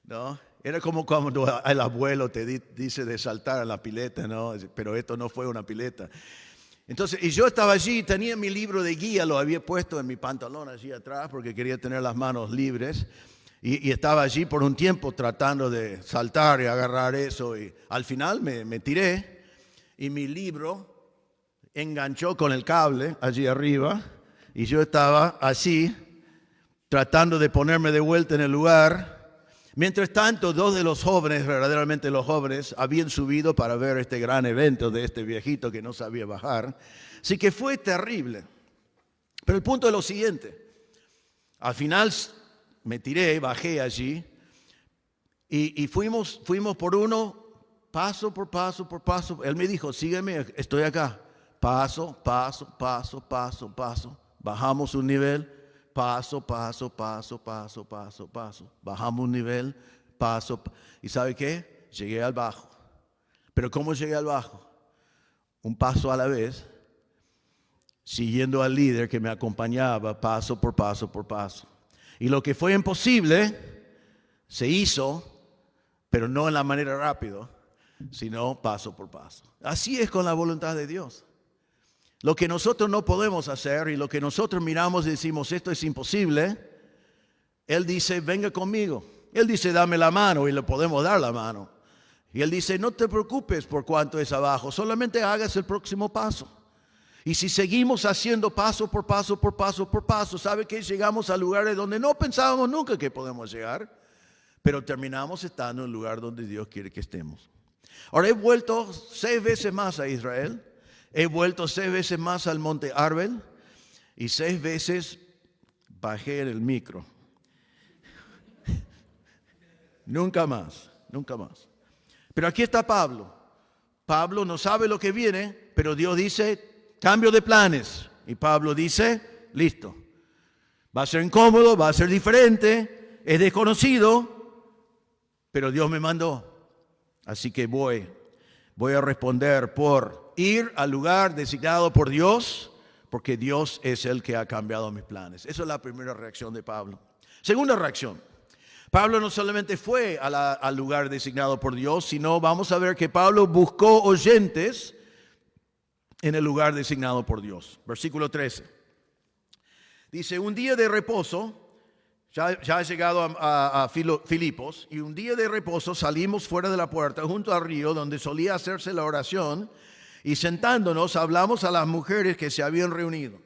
¿No? Era como cuando el abuelo te dice de saltar a la pileta, ¿no? Pero esto no fue una pileta. Entonces, y yo estaba allí, tenía mi libro de guía, lo había puesto en mi pantalón allí atrás porque quería tener las manos libres. Y estaba allí por un tiempo tratando de saltar y agarrar eso. Y al final me tiré y mi libro enganchó con el cable allí arriba. Y yo estaba así, tratando de ponerme de vuelta en el lugar. Mientras tanto, 2 de los jóvenes, verdaderamente los jóvenes, habían subido para ver este gran evento de este viejito que no sabía bajar. Así que fue terrible. Pero el punto es lo siguiente. Al final me tiré, bajé allí y fuimos por uno, paso por paso por paso. Él me dijo, sígueme, estoy acá. Paso, paso, paso, paso, paso. Bajamos un nivel, paso, paso, paso, paso, paso, paso. Bajamos un nivel, paso. ¿Y sabe qué? Llegué al bajo. ¿Pero cómo llegué al bajo? Un paso a la vez, siguiendo al líder que me acompañaba paso por paso por paso. Y lo que fue imposible se hizo, pero no en la manera rápida, sino paso por paso. Así es con la voluntad de Dios. Lo que nosotros no podemos hacer y lo que nosotros miramos y decimos esto es imposible, Él dice venga conmigo. Él dice dame la mano y le podemos dar la mano. Y Él dice no te preocupes por cuánto es abajo, solamente hagas el próximo paso. Y si seguimos haciendo paso por paso por paso por paso, ¿sabe qué? Llegamos a lugares donde no pensábamos nunca que podemos llegar, pero terminamos estando en el lugar donde Dios quiere que estemos. Ahora he vuelto 6 veces más a Israel, he vuelto 6 veces más al monte Arbel y 6 veces bajé en el micro. Nunca más, nunca más. Pero aquí está Pablo. Pablo no sabe lo que viene, pero Dios dice cambio de planes. Y Pablo dice listo. Va a ser incómodo, va a ser diferente, es desconocido, pero Dios me mandó. Así que voy a responder por ir al lugar designado por Dios, porque Dios es el que ha cambiado mis planes. Esa es la primera reacción de Pablo. Segunda reacción. Pablo no solamente fue al lugar designado por Dios, sino vamos a ver que Pablo buscó oyentes en el lugar designado por Dios. Versículo 13. Dice, un día de reposo, ya ha llegado a Filipos, y un día de reposo salimos fuera de la puerta junto al río donde solía hacerse la oración, y sentándonos hablamos a las mujeres que se habían reunido.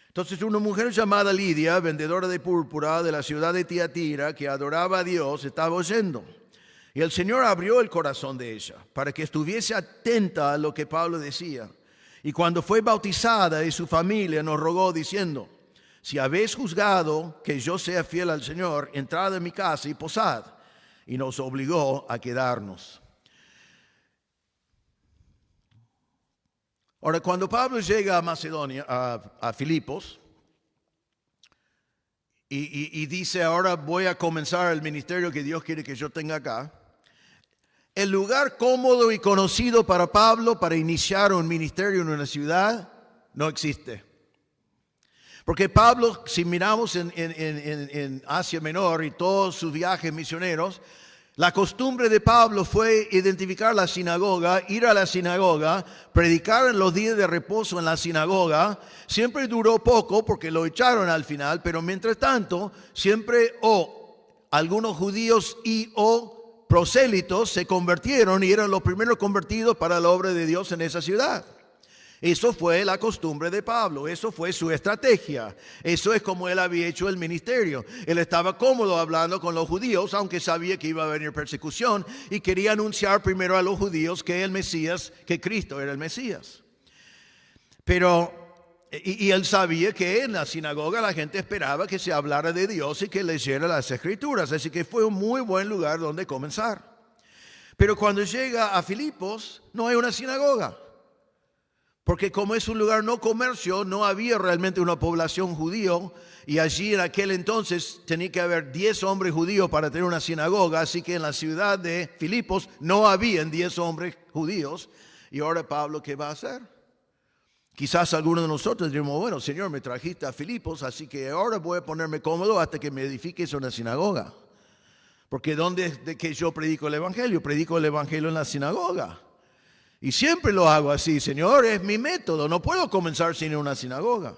Entonces una mujer llamada Lidia, vendedora de púrpura de la ciudad de Tiatira, que adoraba a Dios, estaba oyendo. Y el Señor abrió el corazón de ella para que estuviese atenta a lo que Pablo decía. Y cuando fue bautizada y su familia nos rogó diciendo, si habéis juzgado que yo sea fiel al Señor, entrad en mi casa y posad. Y nos obligó a quedarnos. Ahora, cuando Pablo llega a Macedonia, a Filipos, y dice, ahora voy a comenzar el ministerio que Dios quiere que yo tenga acá, el lugar cómodo y conocido para Pablo para iniciar un ministerio en una ciudad no existe. Porque Pablo, si miramos en Asia Menor y todos sus viajes misioneros, la costumbre de Pablo fue identificar la sinagoga, ir a la sinagoga, predicar en los días de reposo en la sinagoga. Siempre duró poco porque lo echaron al final, pero mientras tanto, siempre algunos judíos o prosélitos se convirtieron y eran los primeros convertidos para la obra de Dios en esa ciudad. Eso fue la costumbre de Pablo, eso fue su estrategia, eso es como él había hecho el ministerio. Él estaba cómodo hablando con los judíos, aunque sabía que iba a venir persecución, y quería anunciar primero a los judíos que el Mesías, que Cristo era el Mesías. Pero, y él sabía que en la sinagoga la gente esperaba que se hablara de Dios y que leyera las Escrituras, así que fue un muy buen lugar donde comenzar. Pero cuando llega a Filipos, no hay una sinagoga. Porque como es un lugar no comercio, no había realmente una población judío, y allí en aquel entonces tenía que haber 10 hombres judíos para tener una sinagoga, así que en la ciudad de Filipos no habían 10 hombres judíos. Y ahora Pablo, ¿qué va a hacer? Quizás algunos de nosotros diremos, bueno, Señor, me trajiste a Filipos, así que ahora voy a ponerme cómodo hasta que me edifiques una sinagoga. Porque ¿dónde es de que yo predico el evangelio? Predico el evangelio en la sinagoga. Y siempre lo hago así, Señor, es mi método, no puedo comenzar sin una sinagoga.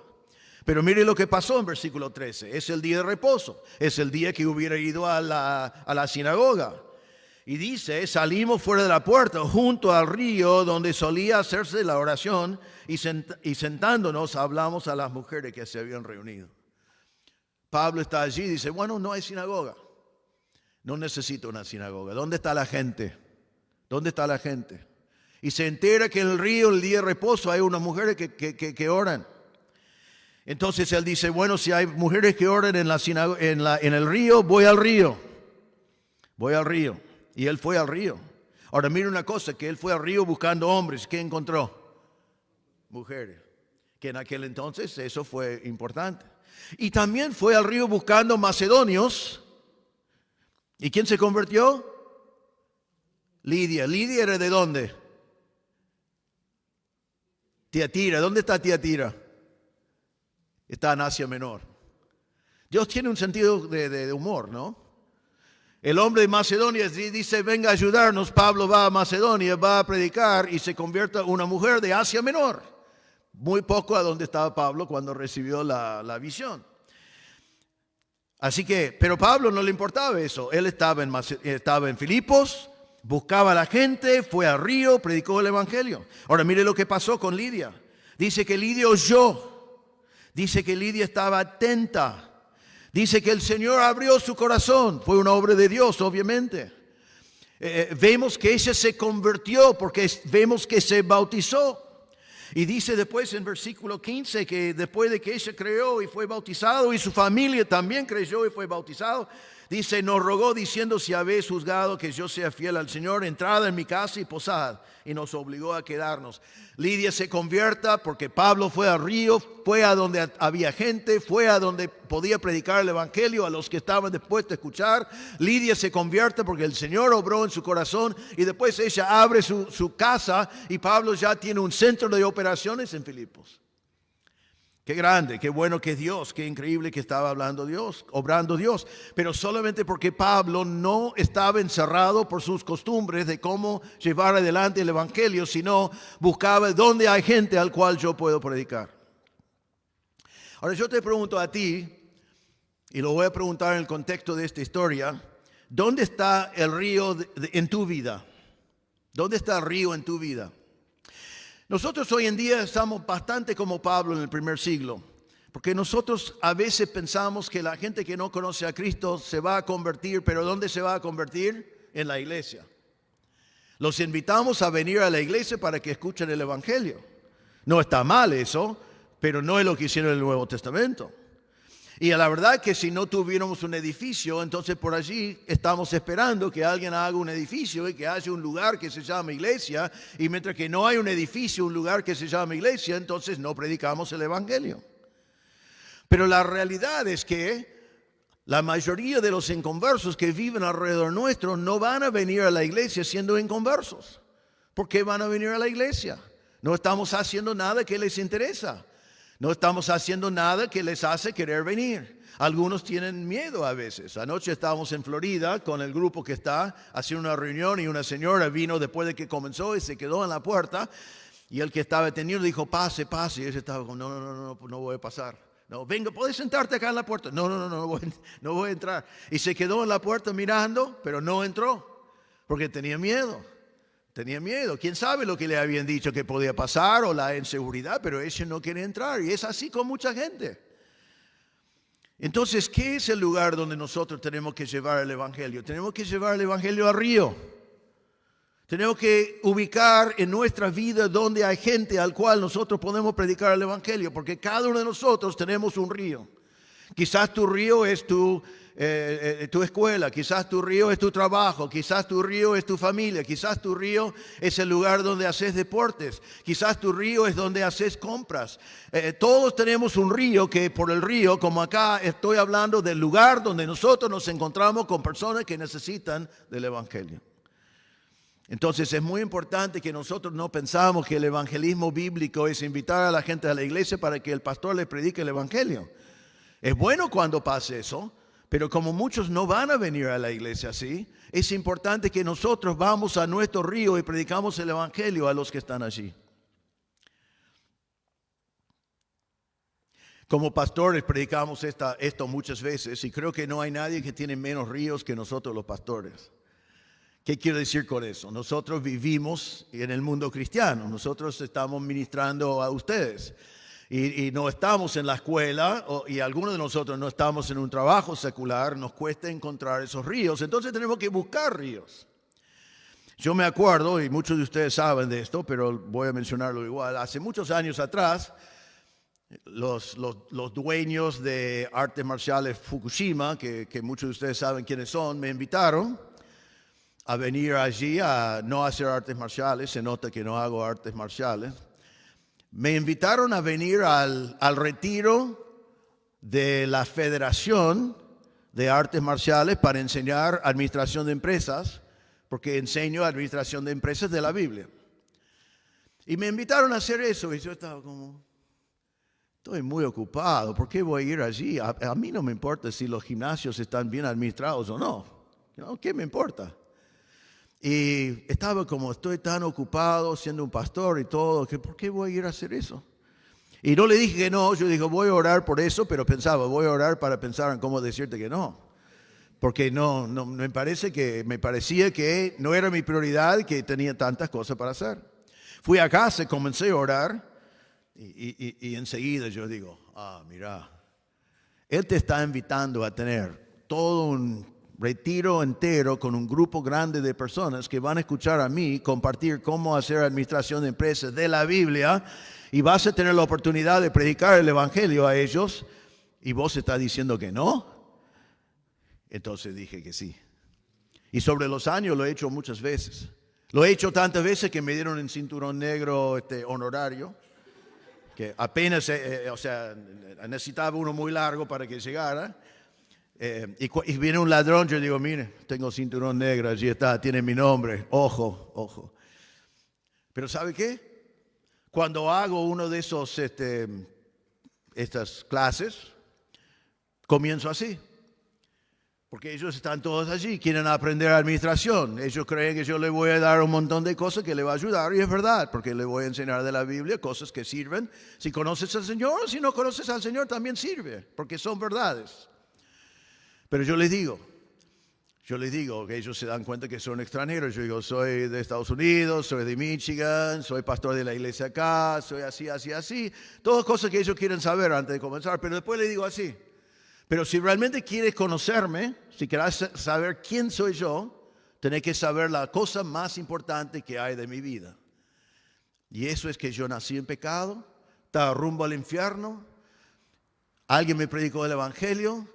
Pero mire lo que pasó en versículo 13, es el día de reposo, es el día que hubiera ido a la sinagoga. Y dice, salimos fuera de la puerta, junto al río donde solía hacerse la oración, y sentándonos hablamos a las mujeres que se habían reunido. Pablo está allí y dice, bueno, no hay sinagoga, no necesito una sinagoga. ¿Dónde está la gente? ¿Dónde está la gente? Y se entera que en el río, el día de reposo, hay unas mujeres que oran. Entonces él dice, bueno, si hay mujeres que oran en el río, voy al río. Voy al río. Y él fue al río. Ahora mire una cosa, que él fue al río buscando hombres. ¿Qué encontró? Mujeres. que en aquel entonces eso fue importante. Y también fue al río buscando macedonios. ¿Y quién se convirtió? Lidia. ¿Lidia era de dónde? Tiatira. ¿Dónde está Tiatira? Está en Asia Menor. Dios tiene un sentido de humor, ¿no? El hombre de Macedonia dice, venga a ayudarnos. Pablo va a Macedonia, va a predicar y se convierte en una mujer de Asia Menor. Muy poco a donde estaba Pablo cuando recibió la visión. Así que, pero Pablo no le importaba eso. Él estaba en Filipos, buscaba a la gente, fue al río, predicó el evangelio. Ahora mire lo que pasó con Lidia. Dice que Lidia oyó. Dice que Lidia estaba atenta. Dice que el Señor abrió su corazón. Fue una obra de Dios, obviamente. Vemos que ella se convirtió porque vemos que se bautizó. Y dice después en versículo 15 que después de que ella creyó y fue bautizado y su familia también creyó y fue bautizado, dice, nos rogó diciendo, si habéis juzgado que yo sea fiel al Señor, entrad en mi casa y posad. Y nos obligó a quedarnos. Lidia se convierta porque Pablo fue al río, fue a donde había gente, fue a donde podía predicar el evangelio a los que estaban dispuestos a escuchar. Lidia se convierte porque el Señor obró en su corazón y después ella abre su casa y Pablo ya tiene un centro de operaciones en Filipos. Qué grande, qué bueno que Dios, qué increíble que estaba hablando Dios, obrando Dios. Pero solamente porque Pablo no estaba encerrado por sus costumbres de cómo llevar adelante el evangelio, sino buscaba dónde hay gente al cual yo puedo predicar. Ahora yo te pregunto a ti, y lo voy a preguntar en el contexto de esta historia, ¿dónde está el río en tu vida? ¿Dónde está el río en tu vida? Nosotros hoy en día estamos bastante como Pablo en el primer siglo, porque nosotros a veces pensamos que la gente que no conoce a Cristo se va a convertir, pero ¿dónde se va a convertir? En la iglesia. Los invitamos a venir a la iglesia para que escuchen el evangelio. No está mal eso, pero no es lo que hicieron en el Nuevo Testamento. Y la verdad que si no tuviéramos un edificio, entonces por allí estamos esperando que alguien haga un edificio y que haya un lugar que se llama iglesia. Y mientras que no hay un edificio, un lugar que se llama iglesia, entonces no predicamos el evangelio. Pero la realidad es que la mayoría de los inconversos que viven alrededor nuestro no van a venir a la iglesia siendo inconversos. ¿Por qué van a venir a la iglesia? No estamos haciendo nada que les interesa. No estamos haciendo nada que les hace querer venir. Algunos tienen miedo a veces. Anoche estábamos en Florida con el grupo que está haciendo una reunión y una señora vino después de que comenzó y se quedó en la puerta. Y el que estaba atendiendo dijo, pase, pase. Y ella estaba como, no voy a pasar. No, venga, ¿puedes sentarte acá en la puerta? No voy a entrar. Y se quedó en la puerta mirando, pero no entró porque tenía miedo. Tenía miedo. ¿Quién sabe lo que le habían dicho que podía pasar o la inseguridad? Pero ella no quiere entrar. Y es así con mucha gente. Entonces, ¿qué es el lugar donde nosotros tenemos que llevar el evangelio? Tenemos que llevar el evangelio al río. Tenemos que ubicar en nuestra vida donde hay gente al cual nosotros podemos predicar el evangelio. Porque cada uno de nosotros tenemos un río. Quizás tu río es tu escuela, quizás tu río es tu trabajo, quizás tu río es tu familia, quizás tu río es el lugar donde haces deportes, quizás tu río es donde haces compras. Todos tenemos un río que por el río, como acá estoy hablando del lugar donde nosotros nos encontramos con personas que necesitan del evangelio. Entonces es muy importante que nosotros no pensamos que el evangelismo bíblico es invitar a la gente a la iglesia para que el pastor le predique el evangelio. Es bueno cuando pase eso, pero como muchos no van a venir a la iglesia así, es importante que nosotros vamos a nuestro río y predicamos el evangelio a los que están allí. Como pastores predicamos esto muchas veces y creo que no hay nadie que tiene menos ríos que nosotros los pastores. ¿Qué quiero decir con eso? Nosotros vivimos en el mundo cristiano, nosotros estamos ministrando a ustedes. Y no estamos en la escuela y algunos de nosotros no estamos en un trabajo secular, nos cuesta encontrar esos ríos, entonces tenemos que buscar ríos. Yo me acuerdo, y muchos de ustedes saben de esto, pero voy a mencionarlo igual, hace muchos años atrás, los dueños de artes marciales Fukushima, que muchos de ustedes saben quiénes son, me invitaron a venir allí a no hacer artes marciales, se nota que no hago artes marciales, Me invitaron a venir al retiro de la Federación de Artes Marciales para enseñar administración de empresas, porque enseño administración de empresas de la Biblia. Y me invitaron a hacer eso y yo estaba como, estoy muy ocupado, ¿por qué voy a ir allí? A mí no me importa si los gimnasios están bien administrados o no. ¿No? ¿Qué me importa? Y estaba como, estoy tan ocupado siendo un pastor y todo, que ¿por qué voy a ir a hacer eso? Y no le dije que no, yo dije, voy a orar por eso, pero pensaba, voy a orar para pensar en cómo decirte que no. Porque no me parecía que no era mi prioridad, que tenía tantas cosas para hacer. Fui a casa, comencé a orar y enseguida yo digo, mira, Él te está invitando a tener todo un retiro entero con un grupo grande de personas que van a escuchar a mí compartir cómo hacer administración de empresas de la Biblia y vas a tener la oportunidad de predicar el evangelio a ellos y vos estás diciendo que no. Entonces dije que sí. Y sobre los años lo he hecho muchas veces. Lo he hecho tantas veces que me dieron el cinturón negro honorario, que apenas, necesitaba uno muy largo para que llegara. Y viene un ladrón, yo digo, mire, tengo cinturón negro, allí está, tiene mi nombre, ojo. Pero ¿sabe qué? Cuando hago uno de estas clases, comienzo así. Porque ellos están todos allí, quieren aprender administración. Ellos creen que yo les voy a dar un montón de cosas que les va a ayudar, y es verdad, porque les voy a enseñar de la Biblia cosas que sirven. Si conoces al Señor, si no conoces al Señor, también sirve, porque son verdades. Pero yo les digo que ellos se dan cuenta que son extranjeros. Yo digo, soy de Estados Unidos, soy de Michigan, soy pastor de la iglesia acá, soy así. Todas cosas que ellos quieren saber antes de comenzar, pero después les digo así. Pero si realmente quieres conocerme, si quieres saber quién soy yo, tenés que saber la cosa más importante que hay de mi vida. Y eso es que yo nací en pecado, estaba rumbo al infierno, alguien me predicó el evangelio,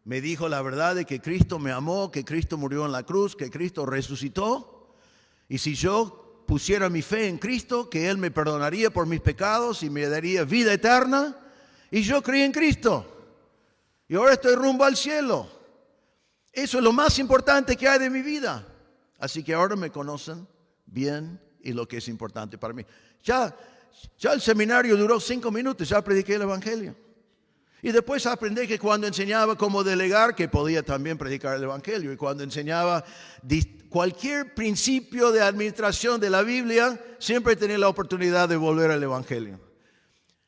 me dijo la verdad de que Cristo me amó, que Cristo murió en la cruz, que Cristo resucitó. Y si yo pusiera mi fe en Cristo, que Él me perdonaría por mis pecados y me daría vida eterna. Y yo creí en Cristo. Y ahora estoy rumbo al cielo. Eso es lo más importante que hay de mi vida. Así que ahora me conocen bien y lo que es importante para mí. Ya el seminario duró 5 minutos, ya prediqué el evangelio. Y después aprendí que cuando enseñaba cómo delegar, que podía también predicar el evangelio. Y cuando enseñaba cualquier principio de administración de la Biblia, siempre tenía la oportunidad de volver al evangelio.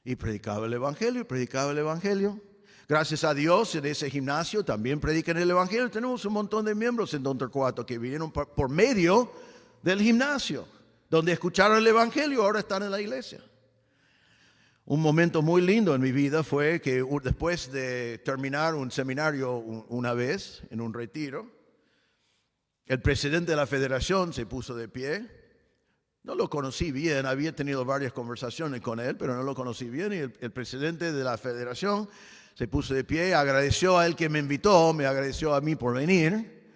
Y predicaba el evangelio. Gracias a Dios, en ese gimnasio también predican el evangelio. Tenemos un montón de miembros en Don Torcuato que vinieron por medio del gimnasio, donde escucharon el evangelio, ahora están en la iglesia. Un momento muy lindo en mi vida fue que después de terminar un seminario una vez, en un retiro, el presidente de la federación se puso de pie. No lo conocí bien, había tenido varias conversaciones con él, pero no lo conocí bien. Y el presidente de la federación se puso de pie, agradeció a él que me invitó, me agradeció a mí por venir,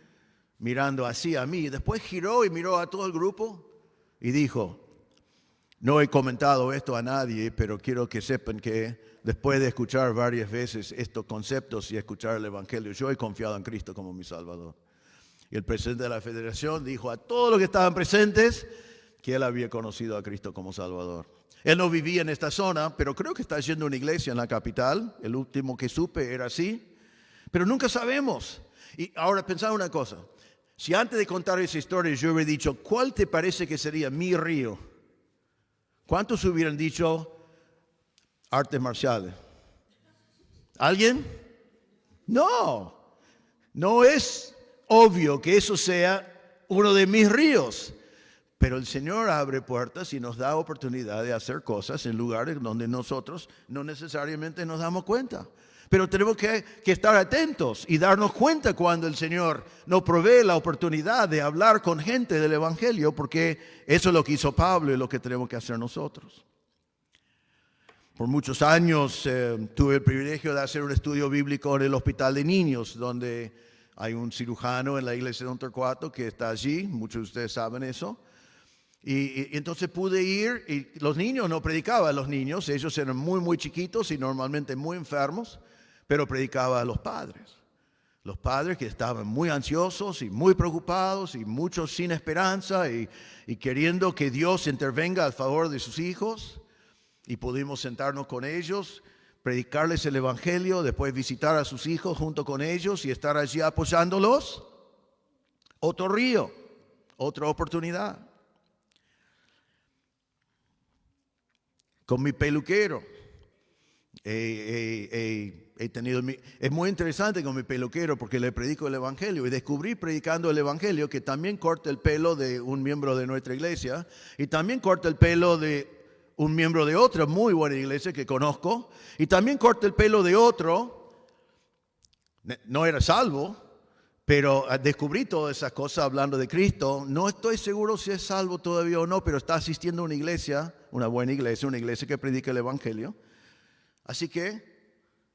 mirando así a mí. Después giró y miró a todo el grupo y dijo, no he comentado esto a nadie, pero quiero que sepan que después de escuchar varias veces estos conceptos y escuchar el evangelio, yo he confiado en Cristo como mi Salvador. Y el presidente de la federación dijo a todos los que estaban presentes que él había conocido a Cristo como Salvador. Él no vivía en esta zona, pero creo que está yendo a una iglesia en la capital. El último que supe era así. Pero nunca sabemos. Y ahora pensaba una cosa. Si antes de contar esa historia yo hubiera dicho, ¿cuál te parece que sería mi río? ¿Cuántos hubieran dicho artes marciales? ¿Alguien? No es obvio que eso sea uno de mis ríos. Pero el Señor abre puertas y nos da oportunidad de hacer cosas en lugares donde nosotros no necesariamente nos damos cuenta. Pero tenemos que estar atentos y darnos cuenta cuando el Señor nos provee la oportunidad de hablar con gente del evangelio, porque eso es lo que hizo Pablo y lo que tenemos que hacer nosotros. Por muchos años tuve el privilegio de hacer un estudio bíblico en el hospital de niños, donde hay un cirujano en la iglesia de Don Torcuato que está allí, muchos de ustedes saben eso. Y entonces pude ir, y los niños no predicaba a los niños, ellos eran muy, muy chiquitos y normalmente muy enfermos, pero predicaba a los padres. Los padres que estaban muy ansiosos y muy preocupados y muchos sin esperanza y queriendo que Dios intervenga a favor de sus hijos. Y pudimos sentarnos con ellos, predicarles el Evangelio, después visitar a sus hijos junto con ellos y estar allí apoyándolos. Otro río, otra oportunidad. Con mi peluquero. Es muy interesante con mi peluquero porque le predico el Evangelio y descubrí predicando el Evangelio que también corta el pelo de un miembro de nuestra iglesia y también corta el pelo de un miembro de otra muy buena iglesia que conozco y también corta el pelo de otro, no era salvo, pero descubrí todas esas cosas hablando de Cristo. No estoy seguro si es salvo todavía o no, pero está asistiendo a una iglesia, una buena iglesia, una iglesia que predica el Evangelio. Así que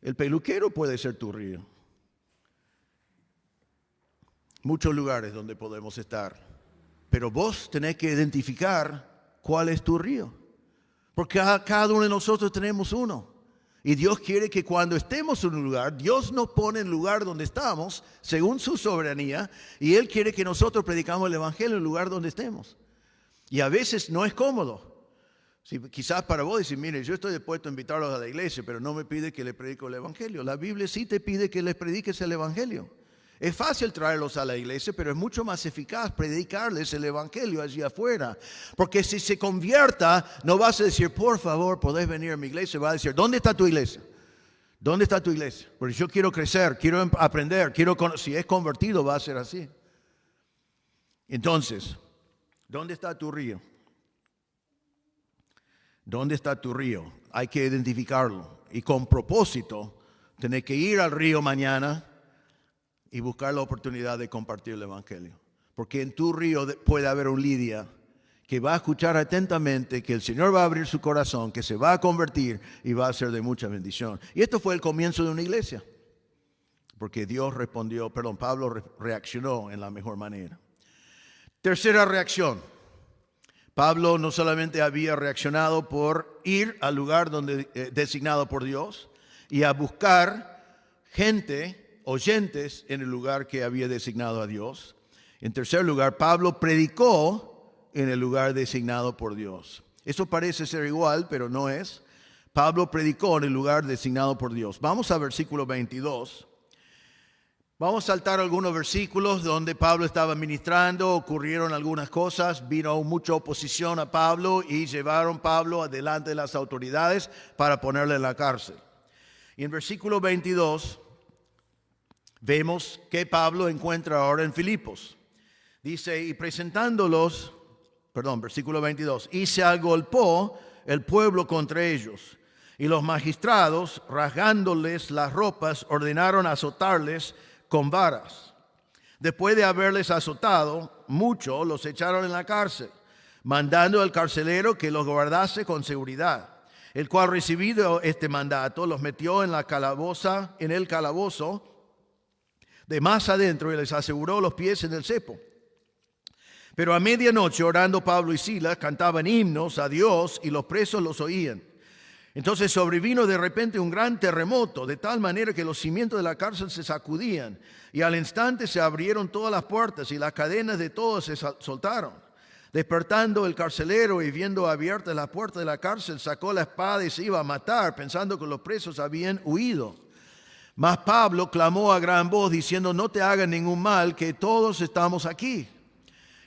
el peluquero puede ser tu río. Muchos lugares donde podemos estar, pero vos tenés que identificar cuál es tu río. Porque cada uno de nosotros tenemos uno. Y Dios quiere que cuando estemos en un lugar, Dios nos pone en el lugar donde estamos, según su soberanía, y Él quiere que nosotros predicamos el Evangelio en el lugar donde estemos. Y a veces no es cómodo. Sí, quizás para vos decir, mire, yo estoy dispuesto a invitarlos a la iglesia, pero no me pide que les predique el Evangelio. La Biblia sí te pide que les prediques el Evangelio. Es fácil traerlos a la iglesia, pero es mucho más eficaz predicarles el Evangelio allí afuera. Porque si se convierta, no vas a decir, por favor, podés venir a mi iglesia. Va a decir, ¿dónde está tu iglesia? ¿Dónde está tu iglesia? Porque yo quiero crecer, quiero aprender, si es convertido va a ser así. Entonces, ¿dónde está tu río? ¿Dónde está tu río? Hay que identificarlo. Y con propósito, tenés que ir al río mañana y buscar la oportunidad de compartir el Evangelio. Porque en tu río puede haber un Lidia que va a escuchar atentamente, que el Señor va a abrir su corazón, que se va a convertir y va a ser de mucha bendición. Y esto fue el comienzo de una iglesia. Porque Pablo reaccionó en la mejor manera. Tercera reacción. Pablo no solamente había reaccionado por ir al lugar designado por Dios y a buscar oyentes en el lugar que había designado a Dios. En tercer lugar, Pablo predicó en el lugar designado por Dios. Eso parece ser igual, pero no es. Pablo predicó en el lugar designado por Dios. Vamos a versículo 22. Vamos a saltar algunos versículos donde Pablo estaba ministrando, ocurrieron algunas cosas, vino mucha oposición a Pablo y llevaron a Pablo delante de las autoridades para ponerle en la cárcel. Y en versículo 22 vemos que Pablo encuentra ahora en Filipos. Dice, versículo 22, y se agolpó el pueblo contra ellos, y los magistrados, rasgándoles las ropas, ordenaron azotarles con varas. Después de haberles azotado mucho, los echaron en la cárcel, mandando al carcelero que los guardase con seguridad, el cual, recibido este mandato, los metió en el calabozo de más adentro y les aseguró los pies en el cepo. Pero a medianoche, orando Pablo y Silas, cantaban himnos a Dios y los presos los oían. Entonces sobrevino de repente un gran terremoto, de tal manera que los cimientos de la cárcel se sacudían, y al instante se abrieron todas las puertas y las cadenas de todos se soltaron. Despertando el carcelero y viendo abiertas las puertas de la cárcel, sacó la espada y se iba a matar, pensando que los presos habían huido. Mas Pablo clamó a gran voz diciendo, no te hagan ningún mal, que todos estamos aquí.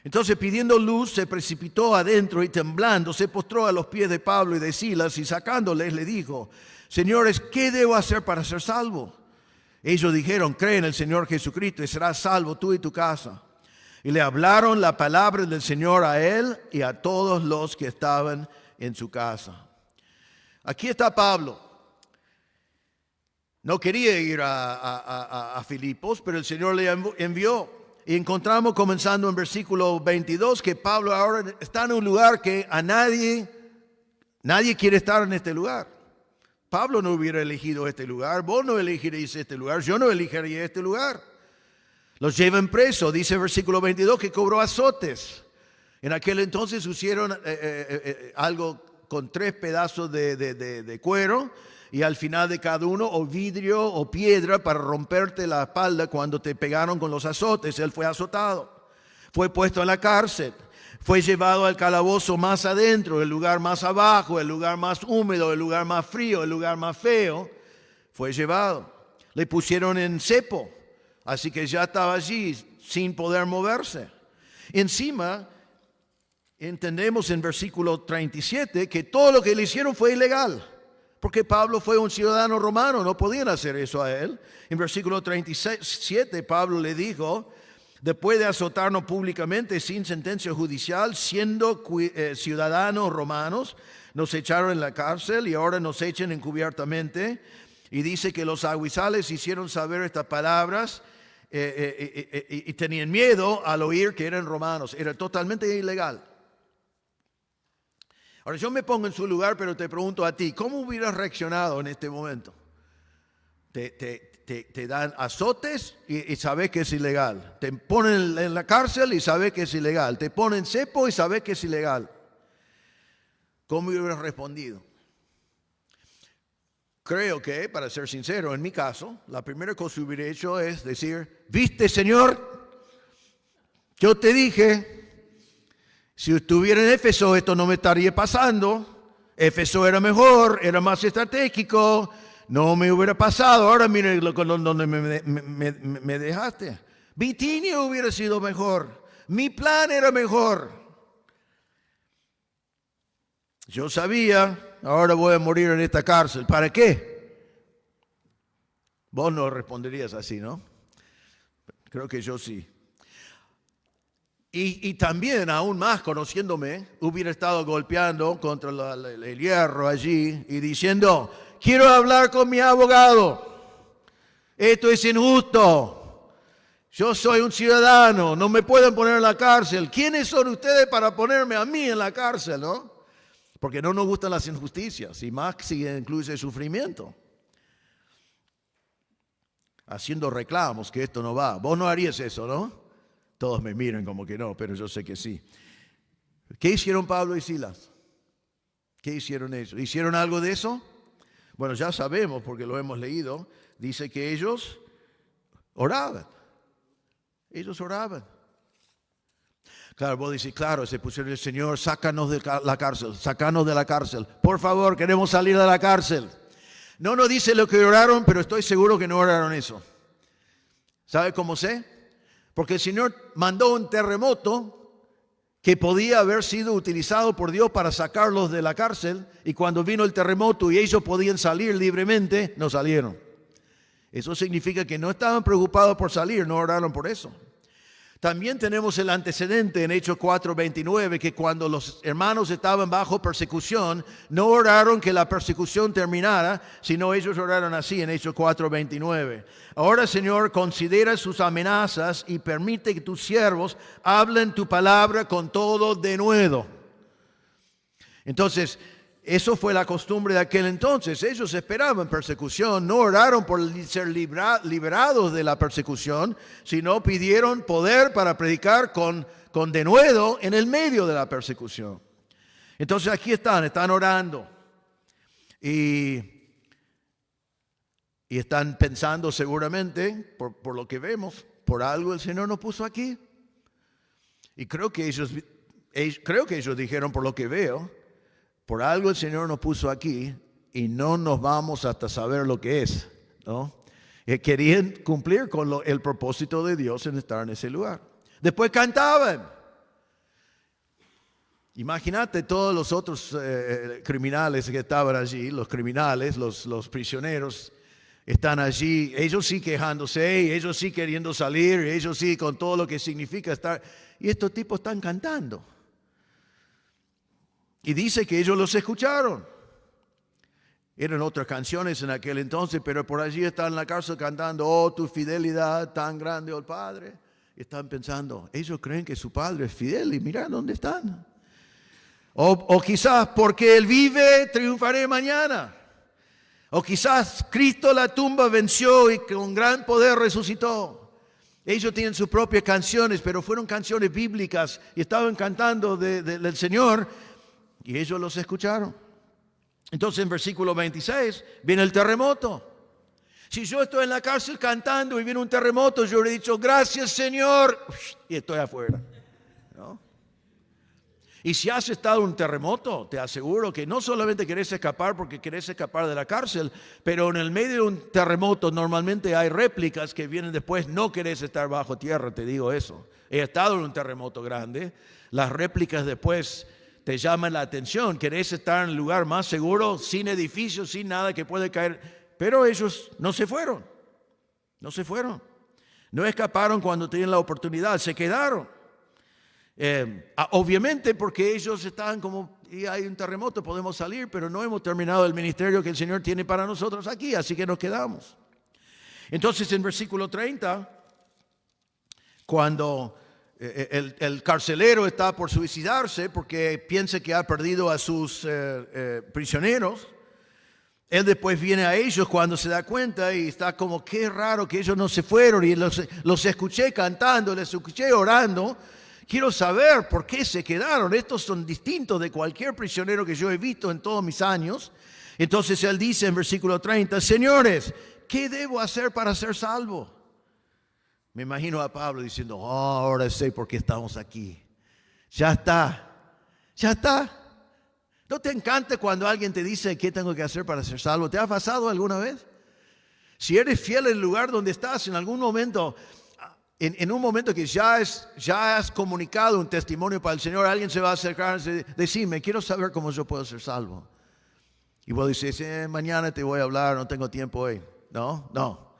Entonces, pidiendo luz, se precipitó adentro y temblando se postró a los pies de Pablo y de Silas, y sacándoles le dijo, señores, ¿qué debo hacer para ser salvo? Ellos dijeron, cree en el Señor Jesucristo y serás salvo tú y tu casa. Y le hablaron la palabra del Señor a él y a todos los que estaban en su casa. Aquí está Pablo. No quería ir a Filipos, pero el Señor le envió. Y encontramos, comenzando en versículo 22, que Pablo ahora está en un lugar que a nadie quiere estar en este lugar. Pablo no hubiera elegido este lugar, vos no elegiréis este lugar, yo no elegiría este lugar. Los llevan preso, dice el versículo 22, que cobró azotes. En aquel entonces usaron algo con 3 pedazos de cuero y al final de cada uno o vidrio o piedra para romperte la espalda cuando te pegaron con los azotes. Él fue azotado, fue puesto en la cárcel, fue llevado al calabozo más adentro, el lugar más abajo, el lugar más húmedo, el lugar más frío, el lugar más feo. Fue llevado. Le pusieron en cepo, así que ya estaba allí sin poder moverse. Encima, entendemos en versículo 37 que todo lo que le hicieron fue ilegal, porque Pablo fue un ciudadano romano, no podían hacer eso a él. En versículo 37 Pablo le dijo: después de azotarnos públicamente sin sentencia judicial, siendo ciudadanos romanos, nos echaron en la cárcel y ahora nos echan encubiertamente. Y dice que los aguizales hicieron saber estas palabras y tenían miedo al oír que eran romanos. Era totalmente ilegal. Ahora yo me pongo en su lugar, pero te pregunto a ti, ¿cómo hubieras reaccionado en este momento? Te dan azotes y sabes que es ilegal. Te ponen en la cárcel y sabes que es ilegal. Te ponen cepo y sabes que es ilegal. ¿Cómo hubieras respondido? Creo que, para ser sincero, en mi caso, la primera cosa que hubiera hecho es decir: ¿viste, Señor? Yo te dije. Si estuviera en Éfeso, esto no me estaría pasando. Éfeso era mejor, era más estratégico, no me hubiera pasado. Ahora mire donde me dejaste. Bitinia hubiera sido mejor. Mi plan era mejor. Yo sabía, ahora voy a morir en esta cárcel. ¿Para qué? Vos no responderías así, ¿no? Creo que yo sí. Y también, aún más conociéndome, hubiera estado golpeando contra el hierro allí y diciendo: quiero hablar con mi abogado. Esto es injusto. Yo soy un ciudadano, no me pueden poner en la cárcel. ¿Quiénes son ustedes para ponerme a mí en la cárcel, no? Porque no nos gustan las injusticias, y más si incluye sufrimiento. Haciendo reclamos que esto no va. Vos no harías eso, ¿no? Todos me miran como que no, pero yo sé que sí. ¿Qué hicieron Pablo y Silas? ¿Qué hicieron ellos? ¿Hicieron algo de eso? Bueno, ya sabemos porque lo hemos leído. Dice que ellos oraban. Ellos oraban. Claro, vos decís, claro, se pusieron: el Señor, sácanos de la cárcel, sácanos de la cárcel. Por favor, queremos salir de la cárcel. No nos dice lo que oraron, pero estoy seguro que no oraron eso. ¿Sabe cómo sé? Porque el Señor mandó un terremoto que podía haber sido utilizado por Dios para sacarlos de la cárcel, y cuando vino el terremoto y ellos podían salir libremente, no salieron. Eso significa que no estaban preocupados por salir, no oraron por eso. También tenemos el antecedente en Hechos 4:29, que cuando los hermanos estaban bajo persecución, no oraron que la persecución terminara, sino ellos oraron así en Hechos 4:29. Ahora, Señor, considera sus amenazas y permite que tus siervos hablen tu palabra con todo denuedo. Entonces, eso fue la costumbre de aquel entonces. Ellos esperaban persecución, no oraron por ser liberados de la persecución, sino pidieron poder para predicar con denuedo en el medio de la persecución. Entonces aquí están orando y están pensando seguramente, por lo que vemos, por algo el Señor nos puso aquí. Y creo que ellos dijeron, por lo que veo, por algo el Señor nos puso aquí y no nos vamos hasta saber lo que es, ¿no? Querían cumplir con el propósito de Dios en estar en ese lugar. Después cantaban. Imagínate todos los otros criminales que estaban allí, los criminales, los prisioneros, están allí, ellos sí quejándose, ellos sí queriendo salir, ellos sí con todo lo que significa estar. Y estos tipos están cantando. Y dice que ellos los escucharon. Eran otras canciones en aquel entonces, pero por allí están en la cárcel cantando: oh, tu fidelidad tan grande, oh Padre. Y están pensando, ellos creen que su Padre es fiel y mira dónde están. O quizás porque Él vive, triunfaré mañana. O quizás Cristo la tumba venció y con gran poder resucitó. Ellos tienen sus propias canciones, pero fueron canciones bíblicas y estaban cantando del Señor y ellos los escucharon. Entonces en versículo 26 viene el terremoto. Si yo estoy en la cárcel cantando y viene un terremoto, yo le he dicho, gracias Señor, y estoy afuera, ¿no? Y si has estado en un terremoto, te aseguro que no solamente querés escapar porque querés escapar de la cárcel, pero en el medio de un terremoto normalmente hay réplicas que vienen después, no querés estar bajo tierra, te digo eso. He estado en un terremoto grande, las réplicas después te llaman la atención, querés estar en el lugar más seguro, sin edificios, sin nada que puede caer. Pero ellos no se fueron, no escaparon cuando tenían la oportunidad, se quedaron. Obviamente porque ellos estaban como, y hay un terremoto, podemos salir, pero no hemos terminado el ministerio que el Señor tiene para nosotros aquí, así que nos quedamos. Entonces en versículo 30, cuando el carcelero está por suicidarse porque piensa que ha perdido a sus prisioneros, él después viene a ellos cuando se da cuenta y está como, qué raro que ellos no se fueron, y los escuché cantando, les escuché orando. Quiero saber por qué se quedaron. Estos son distintos de cualquier prisionero que yo he visto en todos mis años. Entonces él dice en versículo 30, señores, ¿qué debo hacer para ser salvo? Me imagino a Pablo diciendo, ahora sé por qué estamos aquí. Ya está. ¿No te encanta cuando alguien te dice qué tengo que hacer para ser salvo? ¿Te ha pasado alguna vez? Si eres fiel en el lugar donde estás, en algún momento, en un momento que ya has comunicado un testimonio para el Señor, alguien se va a acercar y decirme, quiero saber cómo yo puedo ser salvo. Y vos dices, mañana te voy a hablar, no tengo tiempo hoy. No.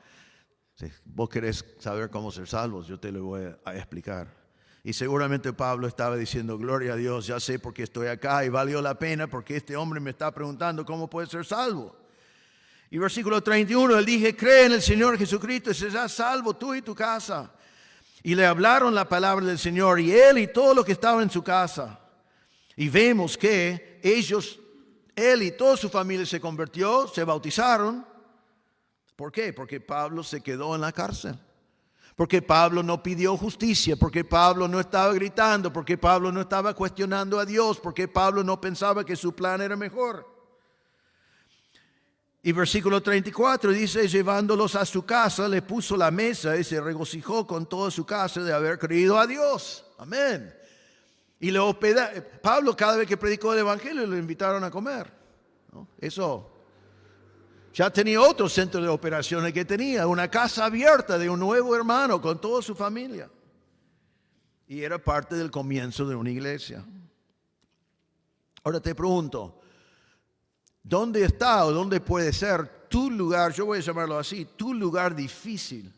Si vos querés saber cómo ser salvo, yo te lo voy a explicar. Y seguramente Pablo estaba diciendo, gloria a Dios, ya sé por qué estoy acá y valió la pena porque este hombre me está preguntando cómo puede ser salvo. Y versículo 31, él dije, cree en el Señor Jesucristo y serás salvo tú y tu casa. Y le hablaron la palabra del Señor y él y todo lo que estaba en su casa. Y vemos que él y toda su familia se convirtió, se bautizaron. ¿Por qué? Porque Pablo se quedó en la cárcel. Porque Pablo no pidió justicia, porque Pablo no estaba gritando, porque Pablo no estaba cuestionando a Dios, porque Pablo no pensaba que su plan era mejor. Y versículo 34 dice, llevándolos a su casa, le puso la mesa y se regocijó con toda su casa de haber creído a Dios. Amén. Y le Pablo cada vez que predicó el evangelio lo invitaron a comer, ¿no? Eso. Ya tenía otro centro de operaciones que tenía, una casa abierta de un nuevo hermano con toda su familia. Y era parte del comienzo de una iglesia. Ahora te pregunto, ¿dónde está o dónde puede ser tu lugar, yo voy a llamarlo así, tu lugar difícil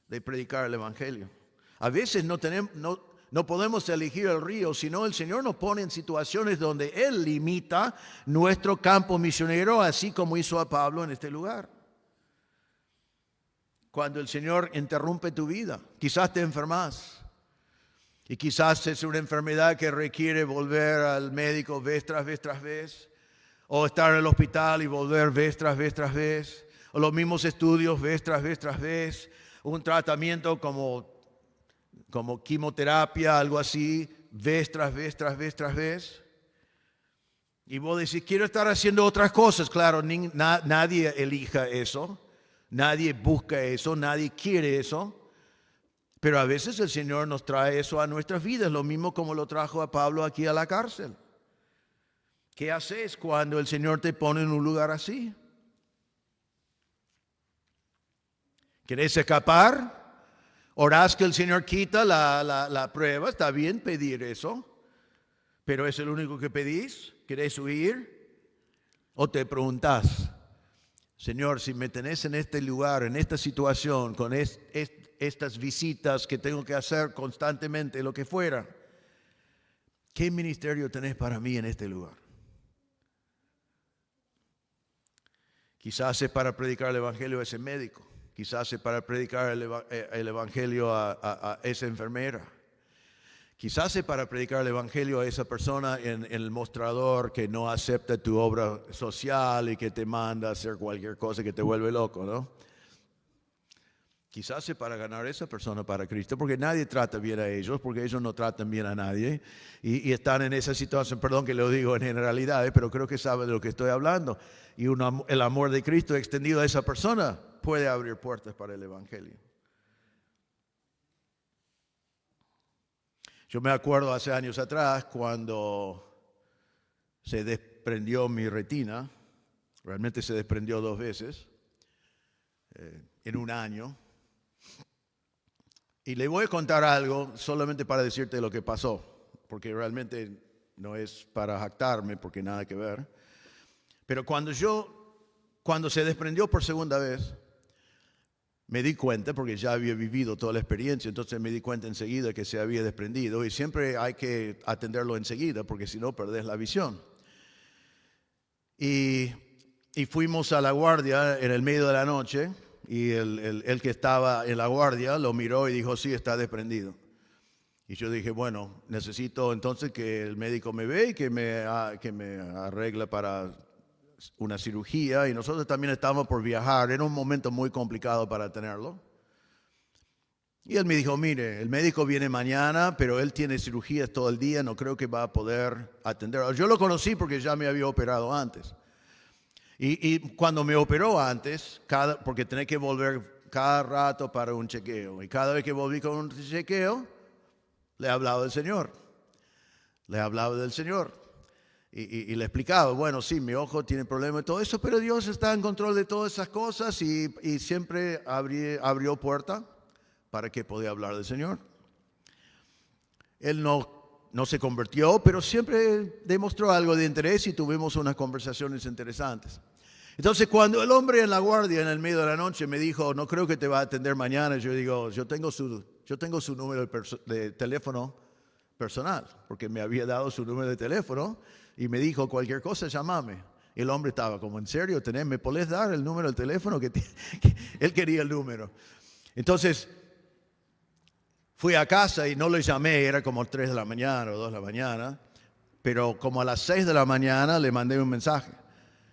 de predicar el evangelio? A veces no podemos elegir el río, sino el Señor nos pone en situaciones donde Él limita nuestro campo misionero, así como hizo a Pablo en este lugar. Cuando el Señor interrumpe tu vida, quizás te enfermas y quizás es una enfermedad que requiere volver al médico vez tras vez, o estar en el hospital y volver vez tras vez, o los mismos estudios vez tras vez, un tratamiento como quimioterapia, algo así, vez tras vez. Y vos decís, quiero estar haciendo otras cosas. Claro, nadie elija eso, nadie busca eso, nadie quiere eso. Pero a veces el Señor nos trae eso a nuestras vidas, lo mismo como lo trajo a Pablo aquí a la cárcel. ¿Qué haces cuando el Señor te pone en un lugar así? ¿Querés escapar? Orás que el Señor quita la prueba, está bien pedir eso, pero ¿es el único que pedís? ¿Querés huir? ¿O te preguntás, Señor, si me tenés en este lugar, en esta situación, con estas visitas que tengo que hacer constantemente, lo que fuera, ¿qué ministerio tenés para mí en este lugar? Quizás es para predicar el evangelio a ese médico. Quizás es para predicar el evangelio a esa enfermera. Quizás es para predicar el evangelio a esa persona en el mostrador que no acepta tu obra social y que te manda a hacer cualquier cosa que te vuelve loco, ¿no? quizás es para ganar a esa persona para Cristo, porque nadie trata bien a ellos, porque ellos no tratan bien a nadie, y están en esa situación, perdón que lo digo en generalidades, pero creo que sabe de lo que estoy hablando, y el amor de Cristo extendido a esa persona puede abrir puertas para el Evangelio. Yo me acuerdo hace años atrás cuando se desprendió mi retina, realmente se desprendió 2 veces en un año. Y le voy a contar algo solamente para decirte lo que pasó, porque realmente no es para jactarme, porque nada que ver. Pero cuando se desprendió por segunda vez, me di cuenta, porque ya había vivido toda la experiencia, entonces me di cuenta enseguida que se había desprendido, y siempre hay que atenderlo enseguida, porque si no perdés la visión. Y fuimos a la guardia en el medio de la noche, y el que estaba en la guardia lo miró y dijo, sí, está desprendido. Y yo dije, bueno, necesito entonces que el médico me vea y que me arregle para una cirugía. Y nosotros también estábamos por viajar, era un momento muy complicado para tenerlo. Y él me dijo, mire, el médico viene mañana, pero él tiene cirugías todo el día, no creo que va a poder atenderlo. Yo lo conocí porque ya me había operado antes. Y cuando me operó antes, porque tenía que volver cada rato para un chequeo, y cada vez que volví con un chequeo, le hablaba del Señor. Y le explicaba, bueno, sí, mi ojo tiene problemas y todo eso, pero Dios está en control de todas esas cosas, y siempre abrió puerta para que podía hablar del Señor. Él no se convirtió, pero siempre demostró algo de interés y tuvimos unas conversaciones interesantes. Entonces, cuando el hombre en la guardia en el medio de la noche me dijo, no creo que te va a atender mañana, yo digo, yo tengo su número de teléfono personal, porque me había dado su número de teléfono y me dijo, cualquier cosa, llámame. El hombre estaba como, ¿en serio? ¿Me podés dar el número del teléfono? Que él quería el número. Entonces, fui a casa y no le llamé, era como 3 de la mañana o 2 de la mañana, pero como a las 6 de la mañana le mandé un mensaje.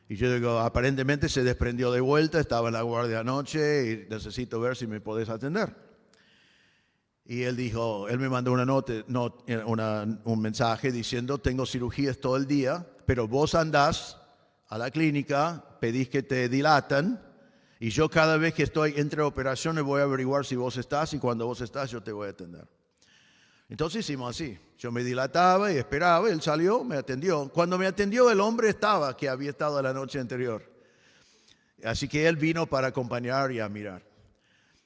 Y yo digo, aparentemente se desprendió de vuelta, estaba en la guardia anoche y necesito ver si me podés atender. Y él me mandó un mensaje diciendo, tengo cirugías todo el día, pero vos andás a la clínica, pedís que te dilatan, y yo cada vez que estoy entre operaciones voy a averiguar si vos estás, y cuando vos estás yo te voy a atender. Entonces hicimos así, yo me dilataba y esperaba, él salió, me atendió. Cuando me atendió el hombre que había estado la noche anterior. Así que él vino para acompañar y a mirar.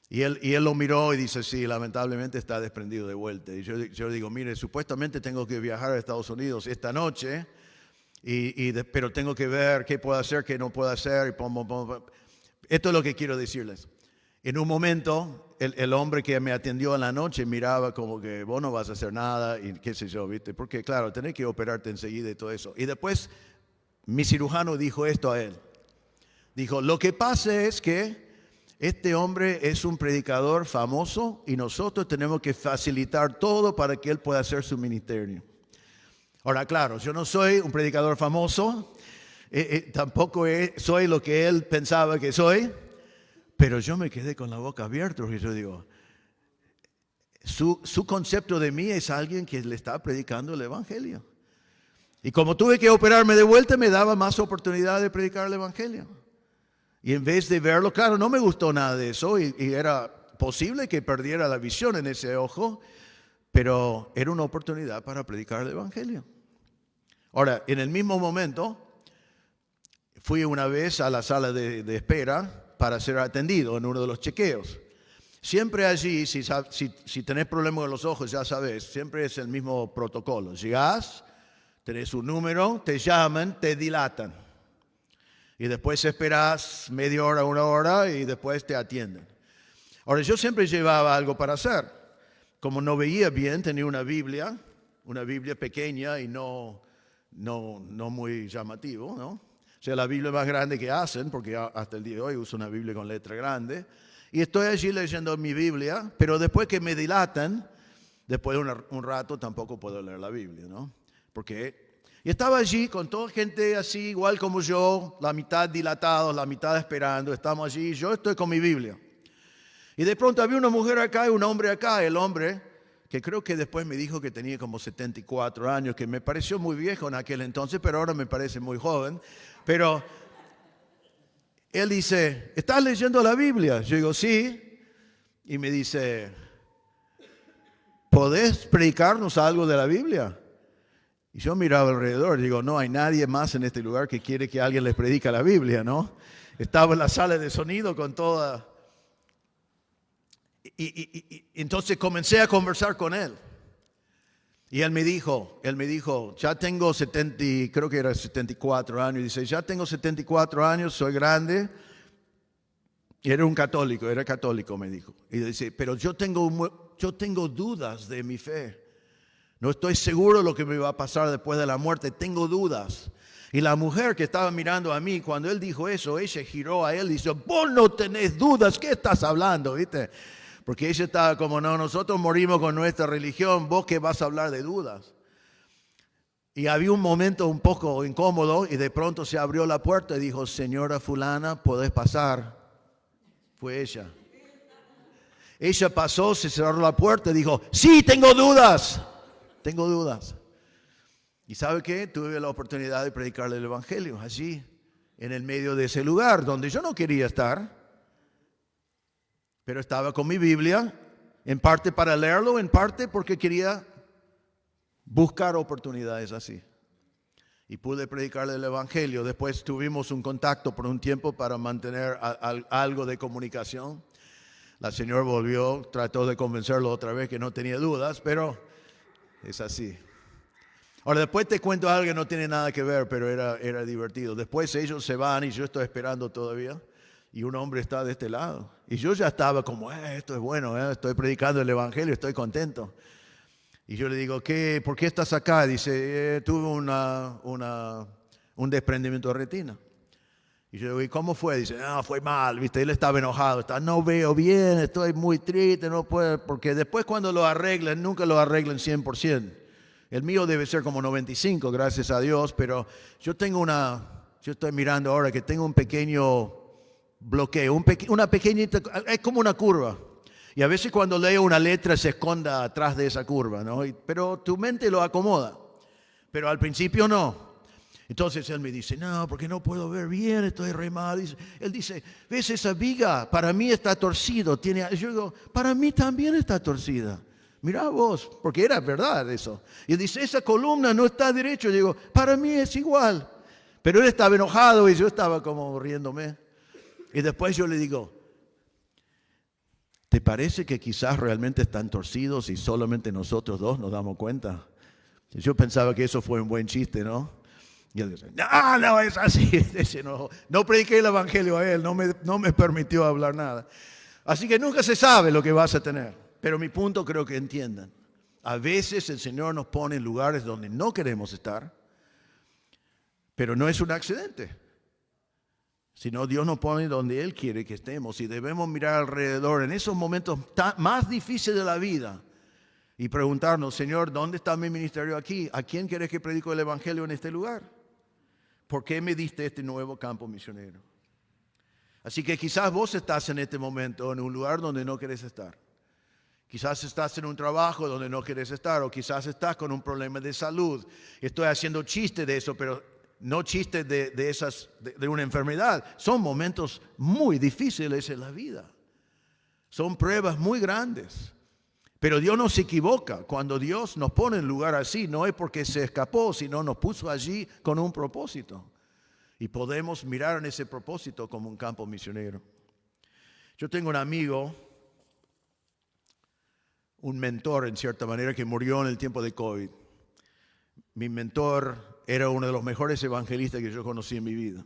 Y él lo miró y dice, sí, lamentablemente está desprendido de vuelta. Y yo digo, mire, supuestamente tengo que viajar a Estados Unidos esta noche, pero tengo que ver qué puedo hacer, qué no puedo hacer. Esto es lo que quiero decirles. En un momento, el hombre que me atendió en la noche miraba como que vos no vas a hacer nada y qué sé yo, ¿viste? Porque claro, tenés que operarte enseguida y todo eso. Y después mi cirujano dijo esto a él. Dijo, lo que pasa es que este hombre es un predicador famoso y nosotros tenemos que facilitar todo para que él pueda hacer su ministerio. Ahora, claro, yo no soy un predicador famoso, tampoco soy lo que él pensaba que soy, pero yo me quedé con la boca abierta porque yo digo, su concepto de mí es alguien que le está predicando el Evangelio. Y como tuve que operarme de vuelta, me daba más oportunidad de predicar el Evangelio. Y en vez de verlo, claro, no me gustó nada de eso y era posible que perdiera la visión en ese ojo, pero era una oportunidad para predicar el Evangelio. Ahora, en el mismo momento, fui una vez a la sala de espera para ser atendido en uno de los chequeos. Siempre allí, si tenés problemas con los ojos, ya sabes, siempre es el mismo protocolo. Llegás, tenés un número, te llaman, te dilatan. Y después esperás media hora, 1 hora y después te atienden. Ahora, yo siempre llevaba algo para hacer. Como no veía bien, tenía una Biblia pequeña y no muy llamativo, ¿no? O sea, la Biblia más grande que hacen, porque hasta el día de hoy uso una Biblia con letra grande. Y estoy allí leyendo mi Biblia, pero después que me dilatan, después de un rato tampoco puedo leer la Biblia, ¿no? Y estaba allí con toda gente así, igual como yo, la mitad dilatados, la mitad esperando. Estamos allí, yo estoy con mi Biblia. Y de pronto había una mujer acá y un hombre acá. El hombre, que creo que después me dijo que tenía como 74 años, que me pareció muy viejo en aquel entonces, pero ahora me parece muy joven. Pero él dice, ¿estás leyendo la Biblia? Yo digo, sí. Y me dice, ¿podés predicarnos algo de la Biblia? Y yo miraba alrededor y digo, no hay nadie más en este lugar que quiere que alguien les predique la Biblia, ¿no? Estaba en la sala de sonido con toda... Y entonces comencé a conversar con él. Y él me dijo, ya tengo 70, creo que era 74 años. Dice, ya tengo 74 años, soy grande. Y era católico, me dijo. Y dice, pero yo tengo dudas de mi fe. No estoy seguro de lo que me va a pasar después de la muerte, tengo dudas. Y la mujer que estaba mirando a mí, cuando él dijo eso, ella giró a él y dijo, vos no tenés dudas, ¿qué estás hablando? ¿Viste? Porque ella estaba como, no, nosotros morimos con nuestra religión, vos qué vas a hablar de dudas. Y había un momento un poco incómodo y de pronto se abrió la puerta y dijo, señora fulana, podés pasar. Fue ella. Ella pasó, se cerró la puerta y dijo, sí, tengo dudas. ¿Y sabe qué? Tuve la oportunidad de predicarle el Evangelio allí, en el medio de ese lugar donde yo no quería estar. Pero estaba con mi Biblia, en parte para leerlo, en parte porque quería buscar oportunidades así. Y pude predicarle el Evangelio. Después tuvimos un contacto por un tiempo para mantener algo de comunicación. La señora volvió, trató de convencerlo otra vez que no tenía dudas, pero es así. Ahora, después te cuento algo que no tiene nada que ver, pero era divertido. Después ellos se van y yo estoy esperando todavía. Y un hombre está de este lado. Y yo ya estaba como, esto es bueno, estoy predicando el Evangelio, estoy contento. Y yo le digo, ¿por qué estás acá? Dice, tuve un desprendimiento de retina. Y yo digo, ¿y cómo fue? Dice, no, fue mal, ¿viste? Él estaba enojado, no veo bien, estoy muy triste, no puedo, porque después cuando lo arreglan, nunca lo arreglan 100%. El mío debe ser como 95, gracias a Dios, pero yo estoy mirando ahora que tengo un pequeño bloqueo, una pequeñita, es como una curva. Y a veces cuando leo una letra se esconda atrás de esa curva, ¿no? Pero tu mente lo acomoda. Pero al principio no. Entonces él me dice, no, porque no puedo ver bien, estoy re mal. Él dice, ¿ves esa viga? Para mí está torcido. Yo digo, para mí también está torcida. Mirá vos, porque era verdad eso. Y él dice, esa columna no está derecho. Yo digo, para mí es igual. Pero él estaba enojado y yo estaba como riéndome. Y después yo le digo, ¿te parece que quizás realmente están torcidos y solamente nosotros dos nos damos cuenta? Yo pensaba que eso fue un buen chiste, ¿no? Y él dice, no es así. Dice, no prediqué el Evangelio a él, no me permitió hablar nada. Así que nunca se sabe lo que vas a tener. Pero mi punto creo que entiendan. A veces el Señor nos pone en lugares donde no queremos estar, pero no es un accidente. Sino Dios nos pone donde Él quiere que estemos y debemos mirar alrededor en esos momentos más difíciles de la vida y preguntarnos, Señor, ¿dónde está mi ministerio aquí? ¿A quién quieres que predico el Evangelio en este lugar? ¿Por qué me diste este nuevo campo misionero? Así que quizás vos estás en este momento en un lugar donde no querés estar. Quizás estás en un trabajo donde no querés estar o quizás estás con un problema de salud. Estoy haciendo chiste de eso, pero no chistes de una enfermedad. Son momentos muy difíciles en la vida. Son pruebas muy grandes. Pero Dios no se equivoca. Cuando Dios nos pone en lugar así, no es porque se escapó, sino nos puso allí con un propósito. Y podemos mirar en ese propósito como un campo misionero. Yo tengo un amigo, un mentor en cierta manera, que murió en el tiempo de COVID. Mi mentor era uno de los mejores evangelistas que yo conocí en mi vida.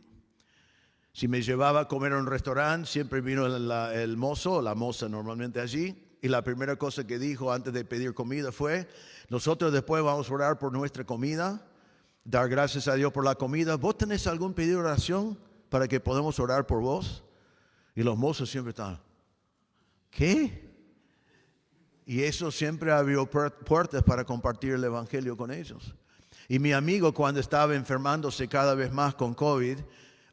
Si me llevaba a comer a un restaurante, siempre vino el mozo, la moza normalmente allí, y la primera cosa que dijo antes de pedir comida fue, nosotros después vamos a orar por nuestra comida, dar gracias a Dios por la comida. ¿Vos tenés algún pedido de oración para que podamos orar por vos? Y los mozos siempre estaban, ¿qué? Y eso siempre abrió puertas para compartir el evangelio con ellos. Y mi amigo, cuando estaba enfermándose cada vez más con COVID,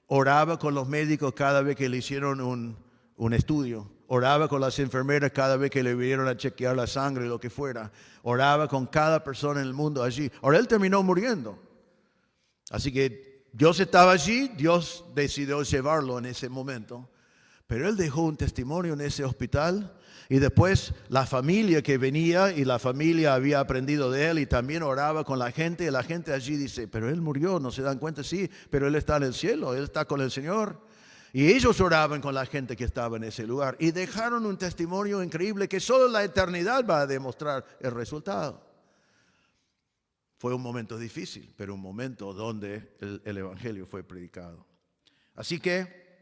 oraba con los médicos cada vez que le hicieron un estudio. oraba con las enfermeras cada vez que le vinieron a chequear la sangre, lo que fuera. Oraba con cada persona en el mundo allí. Ahora él terminó muriendo. Así que Dios estaba allí, Dios decidió llevarlo en ese momento. Pero él dejó un testimonio en ese hospital. Y después la familia que venía y la familia había aprendido de él y también oraba con la gente. Y la gente allí dice, pero él murió, ¿no se dan cuenta? Sí, pero él está en el cielo, él está con el Señor. Y ellos oraban con la gente que estaba en ese lugar. Y dejaron un testimonio increíble que solo la eternidad va a demostrar el resultado. Fue un momento difícil, pero un momento donde el Evangelio fue predicado. Así que,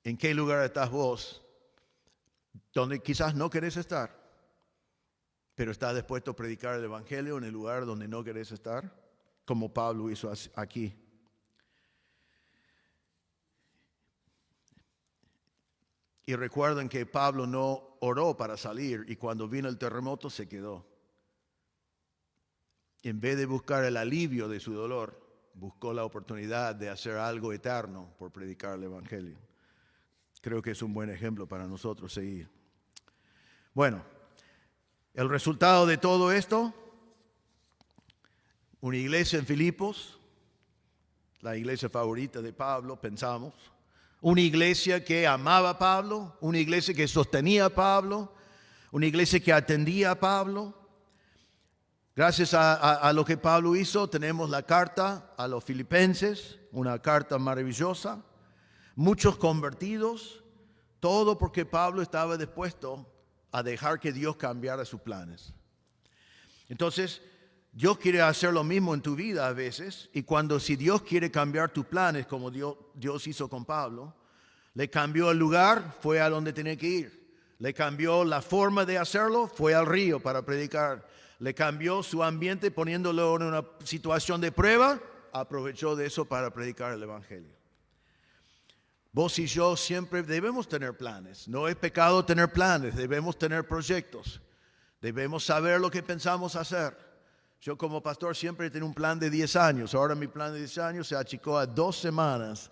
¿en qué lugar estás vos? Donde quizás no querés estar, pero estás dispuesto a predicar el Evangelio en el lugar donde no querés estar, como Pablo hizo aquí. Y recuerden que Pablo no oró para salir y cuando vino el terremoto se quedó. En vez de buscar el alivio de su dolor, buscó la oportunidad de hacer algo eterno por predicar el Evangelio. Creo que es un buen ejemplo para nosotros seguir. Bueno, el resultado de todo esto, una iglesia en Filipos, la iglesia favorita de Pablo, pensamos. Una iglesia que amaba a Pablo, una iglesia que sostenía a Pablo, una iglesia que atendía a Pablo. Gracias a lo que Pablo hizo, tenemos la carta a los filipenses, una carta maravillosa. Muchos convertidos, todo porque Pablo estaba dispuesto a dejar que Dios cambiara sus planes. Entonces, Dios quiere hacer lo mismo en tu vida a veces, y si Dios quiere cambiar tus planes, como Dios hizo con Pablo, le cambió el lugar, fue a donde tenía que ir. Le cambió la forma de hacerlo, fue al río para predicar. Le cambió su ambiente poniéndolo en una situación de prueba, aprovechó de eso para predicar el Evangelio. Vos y yo siempre debemos tener planes. No es pecado tener planes, debemos tener proyectos. Debemos saber lo que pensamos hacer. Yo como pastor siempre tengo un plan de 10 años. Ahora mi plan de 10 años se achicó a 2 semanas.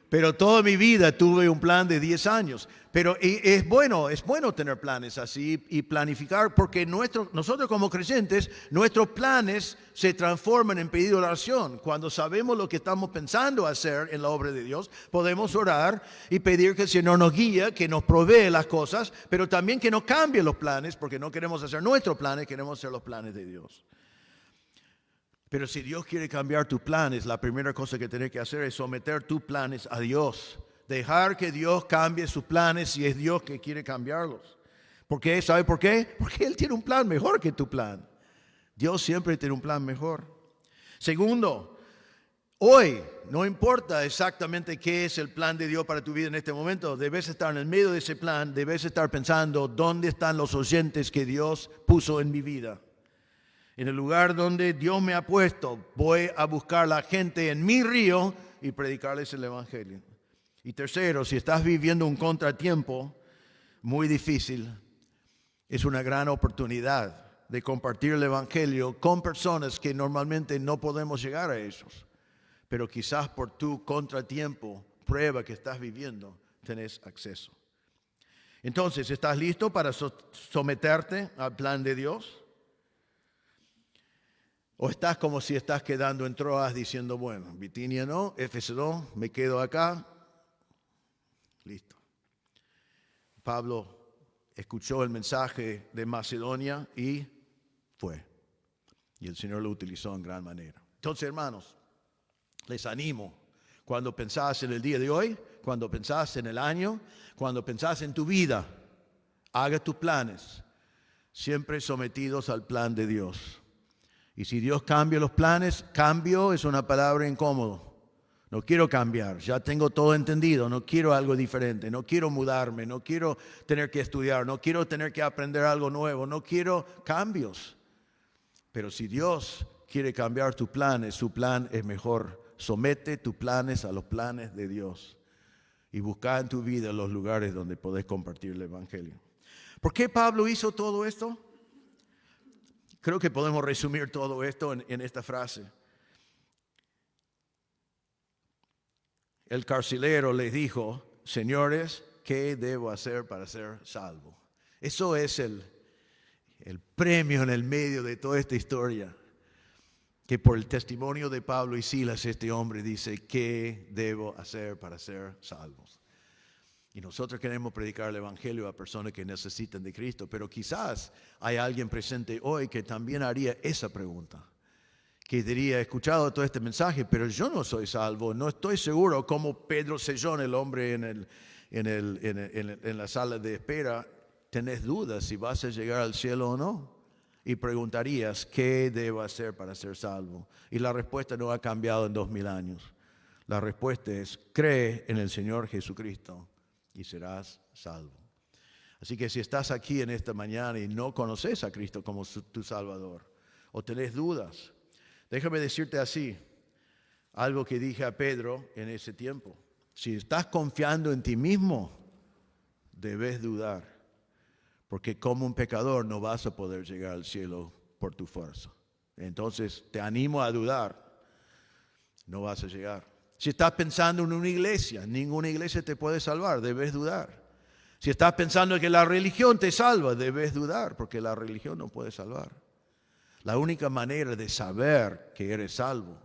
Pero toda mi vida tuve un plan de 10 años. Pero es bueno tener planes así y planificar, porque nosotros como creyentes, nuestros planes se transforman en pedido de oración. Cuando sabemos lo que estamos pensando hacer en la obra de Dios, podemos orar y pedir que el Señor nos guíe, que nos provee las cosas, pero también que nos cambie los planes, porque no queremos hacer nuestros planes, queremos hacer los planes de Dios. Pero si Dios quiere cambiar tus planes, la primera cosa que tienes que hacer es someter tus planes a Dios. Dejar que Dios cambie sus planes si es Dios que quiere cambiarlos. ¿Por qué? ¿Sabe por qué? Porque Él tiene un plan mejor que tu plan. Dios siempre tiene un plan mejor. Segundo, hoy no importa exactamente qué es el plan de Dios para tu vida en este momento. Debes estar en el medio de ese plan. Debes estar pensando dónde están los oyentes que Dios puso en mi vida. En el lugar donde Dios me ha puesto, voy a buscar a la gente en mi río y predicarles el Evangelio. Y tercero, si estás viviendo un contratiempo muy difícil, es una gran oportunidad de compartir el Evangelio con personas que normalmente no podemos llegar a ellos. Pero quizás por tu contratiempo, prueba que estás viviendo, tenés acceso. Entonces, ¿estás listo para someterte al plan de Dios? ¿O estás como si estás quedando en Troas diciendo, bueno, Bitinia no, Éfeso no, me quedo acá? Listo. Pablo escuchó el mensaje de Macedonia y fue. Y el Señor lo utilizó en gran manera. Entonces, hermanos, les animo, cuando pensás en el día de hoy, cuando pensás en el año, cuando pensás en tu vida, haga tus planes, siempre sometidos al plan de Dios. Y si Dios cambia los planes, cambio es una palabra incómoda. No quiero cambiar, ya tengo todo entendido, no quiero algo diferente, no quiero mudarme, no quiero tener que estudiar, no quiero tener que aprender algo nuevo, no quiero cambios. Pero si Dios quiere cambiar tus planes, su plan es mejor. Somete tus planes a los planes de Dios y busca en tu vida los lugares donde podés compartir el Evangelio. ¿Por qué Pablo hizo todo esto? Creo que podemos resumir todo esto en esta frase. el carcelero les dijo: señores, ¿qué debo hacer para ser salvo? Eso es el premio en el medio de toda esta historia. Que por el testimonio de Pablo y Silas, este hombre dice: ¿qué debo hacer para ser salvos? Y nosotros queremos predicar el evangelio a personas que necesitan de Cristo, pero quizás hay alguien presente hoy que también haría esa pregunta. Que diría: he escuchado todo este mensaje, pero yo no soy salvo, no estoy seguro. Como Pedro Sellón, el hombre en la sala de espera, tenés dudas si vas a llegar al cielo o no. Y preguntarías: ¿qué debo hacer para ser salvo? Y la respuesta no ha cambiado en 2000 años. La respuesta es: cree en el Señor Jesucristo y serás salvo. Así que si estás aquí en esta mañana y no conoces a Cristo como tu Salvador, o tenés dudas, déjame decirte así, algo que dije a Pedro en ese tiempo: si estás confiando en ti mismo, debes dudar. Porque como un pecador no vas a poder llegar al cielo por tu fuerza. Entonces te animo a dudar. No vas a llegar. Si estás pensando en una iglesia, ninguna iglesia te puede salvar, debes dudar. Si estás pensando que la religión te salva, debes dudar, porque la religión no puede salvar. La única manera de saber que eres salvo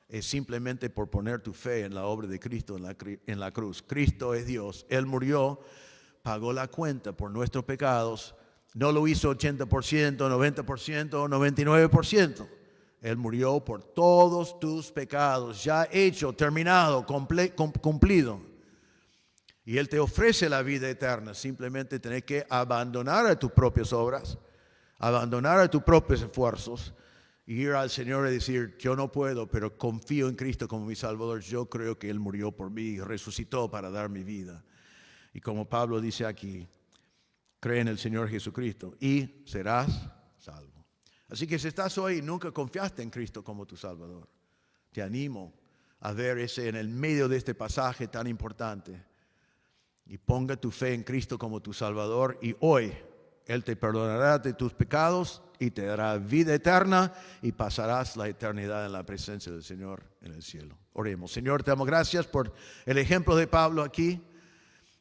es simplemente por poner tu fe en la obra de Cristo en la cruz. Cristo es Dios. Él murió, pagó la cuenta por nuestros pecados. No lo hizo 80%, 90%, 99%. Él murió por todos tus pecados, ya hecho, terminado, cumplido. Y Él te ofrece la vida eterna. Simplemente tenés que abandonar a tus propias obras, abandonar a tus propios esfuerzos, y ir al Señor y decir: yo no puedo, pero confío en Cristo como mi Salvador. Yo creo que Él murió por mí y resucitó para dar mi vida. Y como Pablo dice aquí, cree en el Señor Jesucristo y serás salvo. Así que si estás hoy y nunca confiaste en Cristo como tu Salvador, te animo a ver ese en el medio de este pasaje tan importante. Y ponga tu fe en Cristo como tu Salvador, y hoy Él te perdonará de tus pecados y te dará vida eterna, y pasarás la eternidad en la presencia del Señor en el cielo. Oremos. Señor, te damos gracias por el ejemplo de Pablo aquí.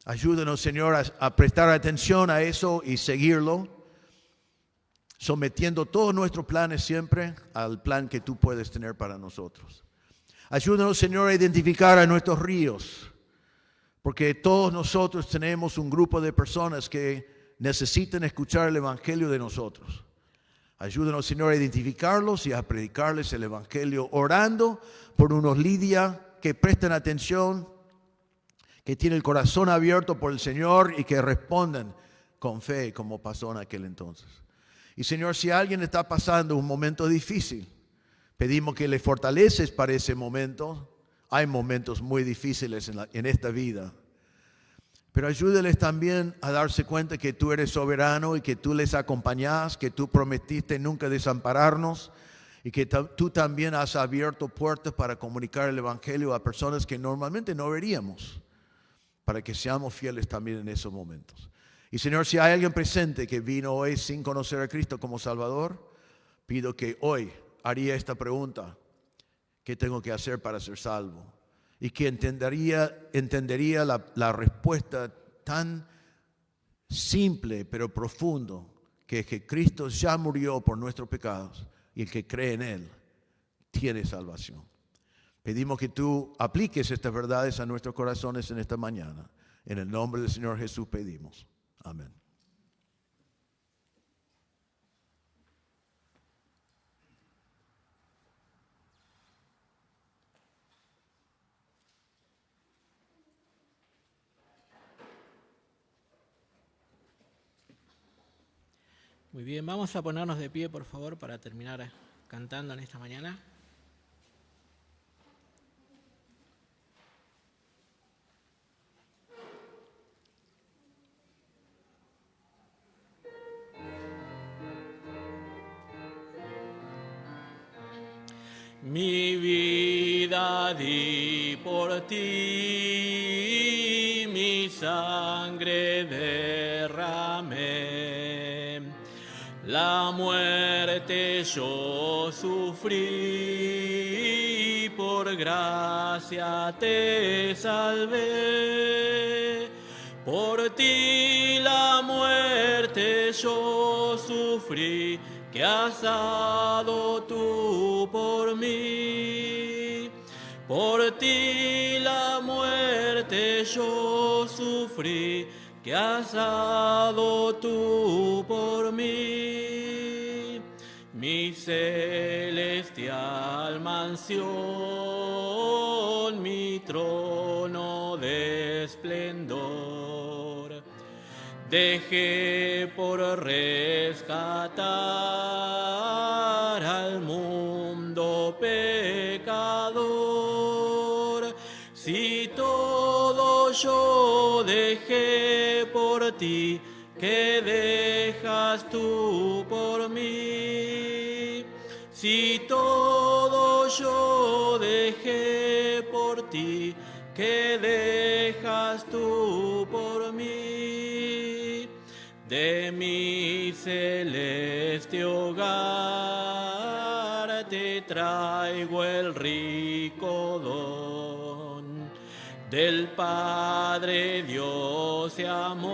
Ayúdanos, Señor, a prestar atención a eso y seguirlo, sometiendo todos nuestros planes siempre al plan que tú puedes tener para nosotros. Ayúdanos, Señor, a identificar a nuestros ríos, porque todos nosotros tenemos un grupo de personas que necesitan escuchar el evangelio de nosotros. Ayúdanos, Señor, a identificarlos y a predicarles el evangelio, orando por unos Lidia que prestan atención, que tienen el corazón abierto por el Señor y que respondan con fe, como pasó en aquel entonces. Y Señor, si alguien está pasando un momento difícil, pedimos que le fortaleces para ese momento. Hay momentos muy difíciles en esta vida, pero ayúdales también a darse cuenta que tú eres soberano y que tú les acompañás, que tú prometiste nunca desampararnos, y que tú también has abierto puertas para comunicar el evangelio a personas que normalmente no veríamos, para que seamos fieles también en esos momentos. Y Señor, si hay alguien presente que vino hoy sin conocer a Cristo como Salvador, pido que hoy haría esta pregunta: ¿qué tengo que hacer para ser salvo? Y que entendería la respuesta tan simple pero profundo, que es que Cristo ya murió por nuestros pecados y el que cree en Él tiene salvación. Pedimos que tú apliques estas verdades a nuestros corazones en esta mañana. En el nombre del Señor Jesús pedimos. Amén. Muy bien, vamos a ponernos de pie, por favor, para terminar cantando en esta mañana. Mi vida di por ti, mi sangre derramé, la muerte yo sufrí por por gracia te salvé. Por ti la muerte yo sufrí, que has dado tú por mí. Por ti la muerte yo sufrí, que has dado tú por mí. Mi celestial mansión, mi trono de esplendor, dejé por rescatar al mundo pecador. Si todo yo dejé por ti, ¿qué dejas tú por mí? Si todo yo dejé por ti, ¿qué dejas tú por mí? De mi celeste hogar te traigo el rico don del Padre Dios y amor,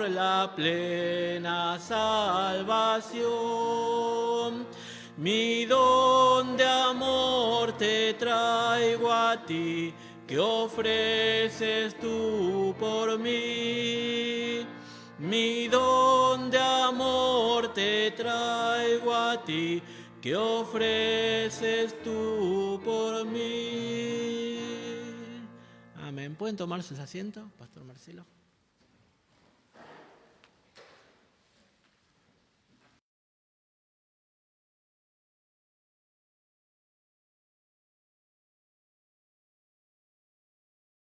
la plena salvación. Mi don de amor te traigo a ti, que ofreces tú por mí. Mi don de amor te traigo a ti, que ofreces tú por mí. Amén. ¿Pueden tomar sus asientos, Pastor Marcelo?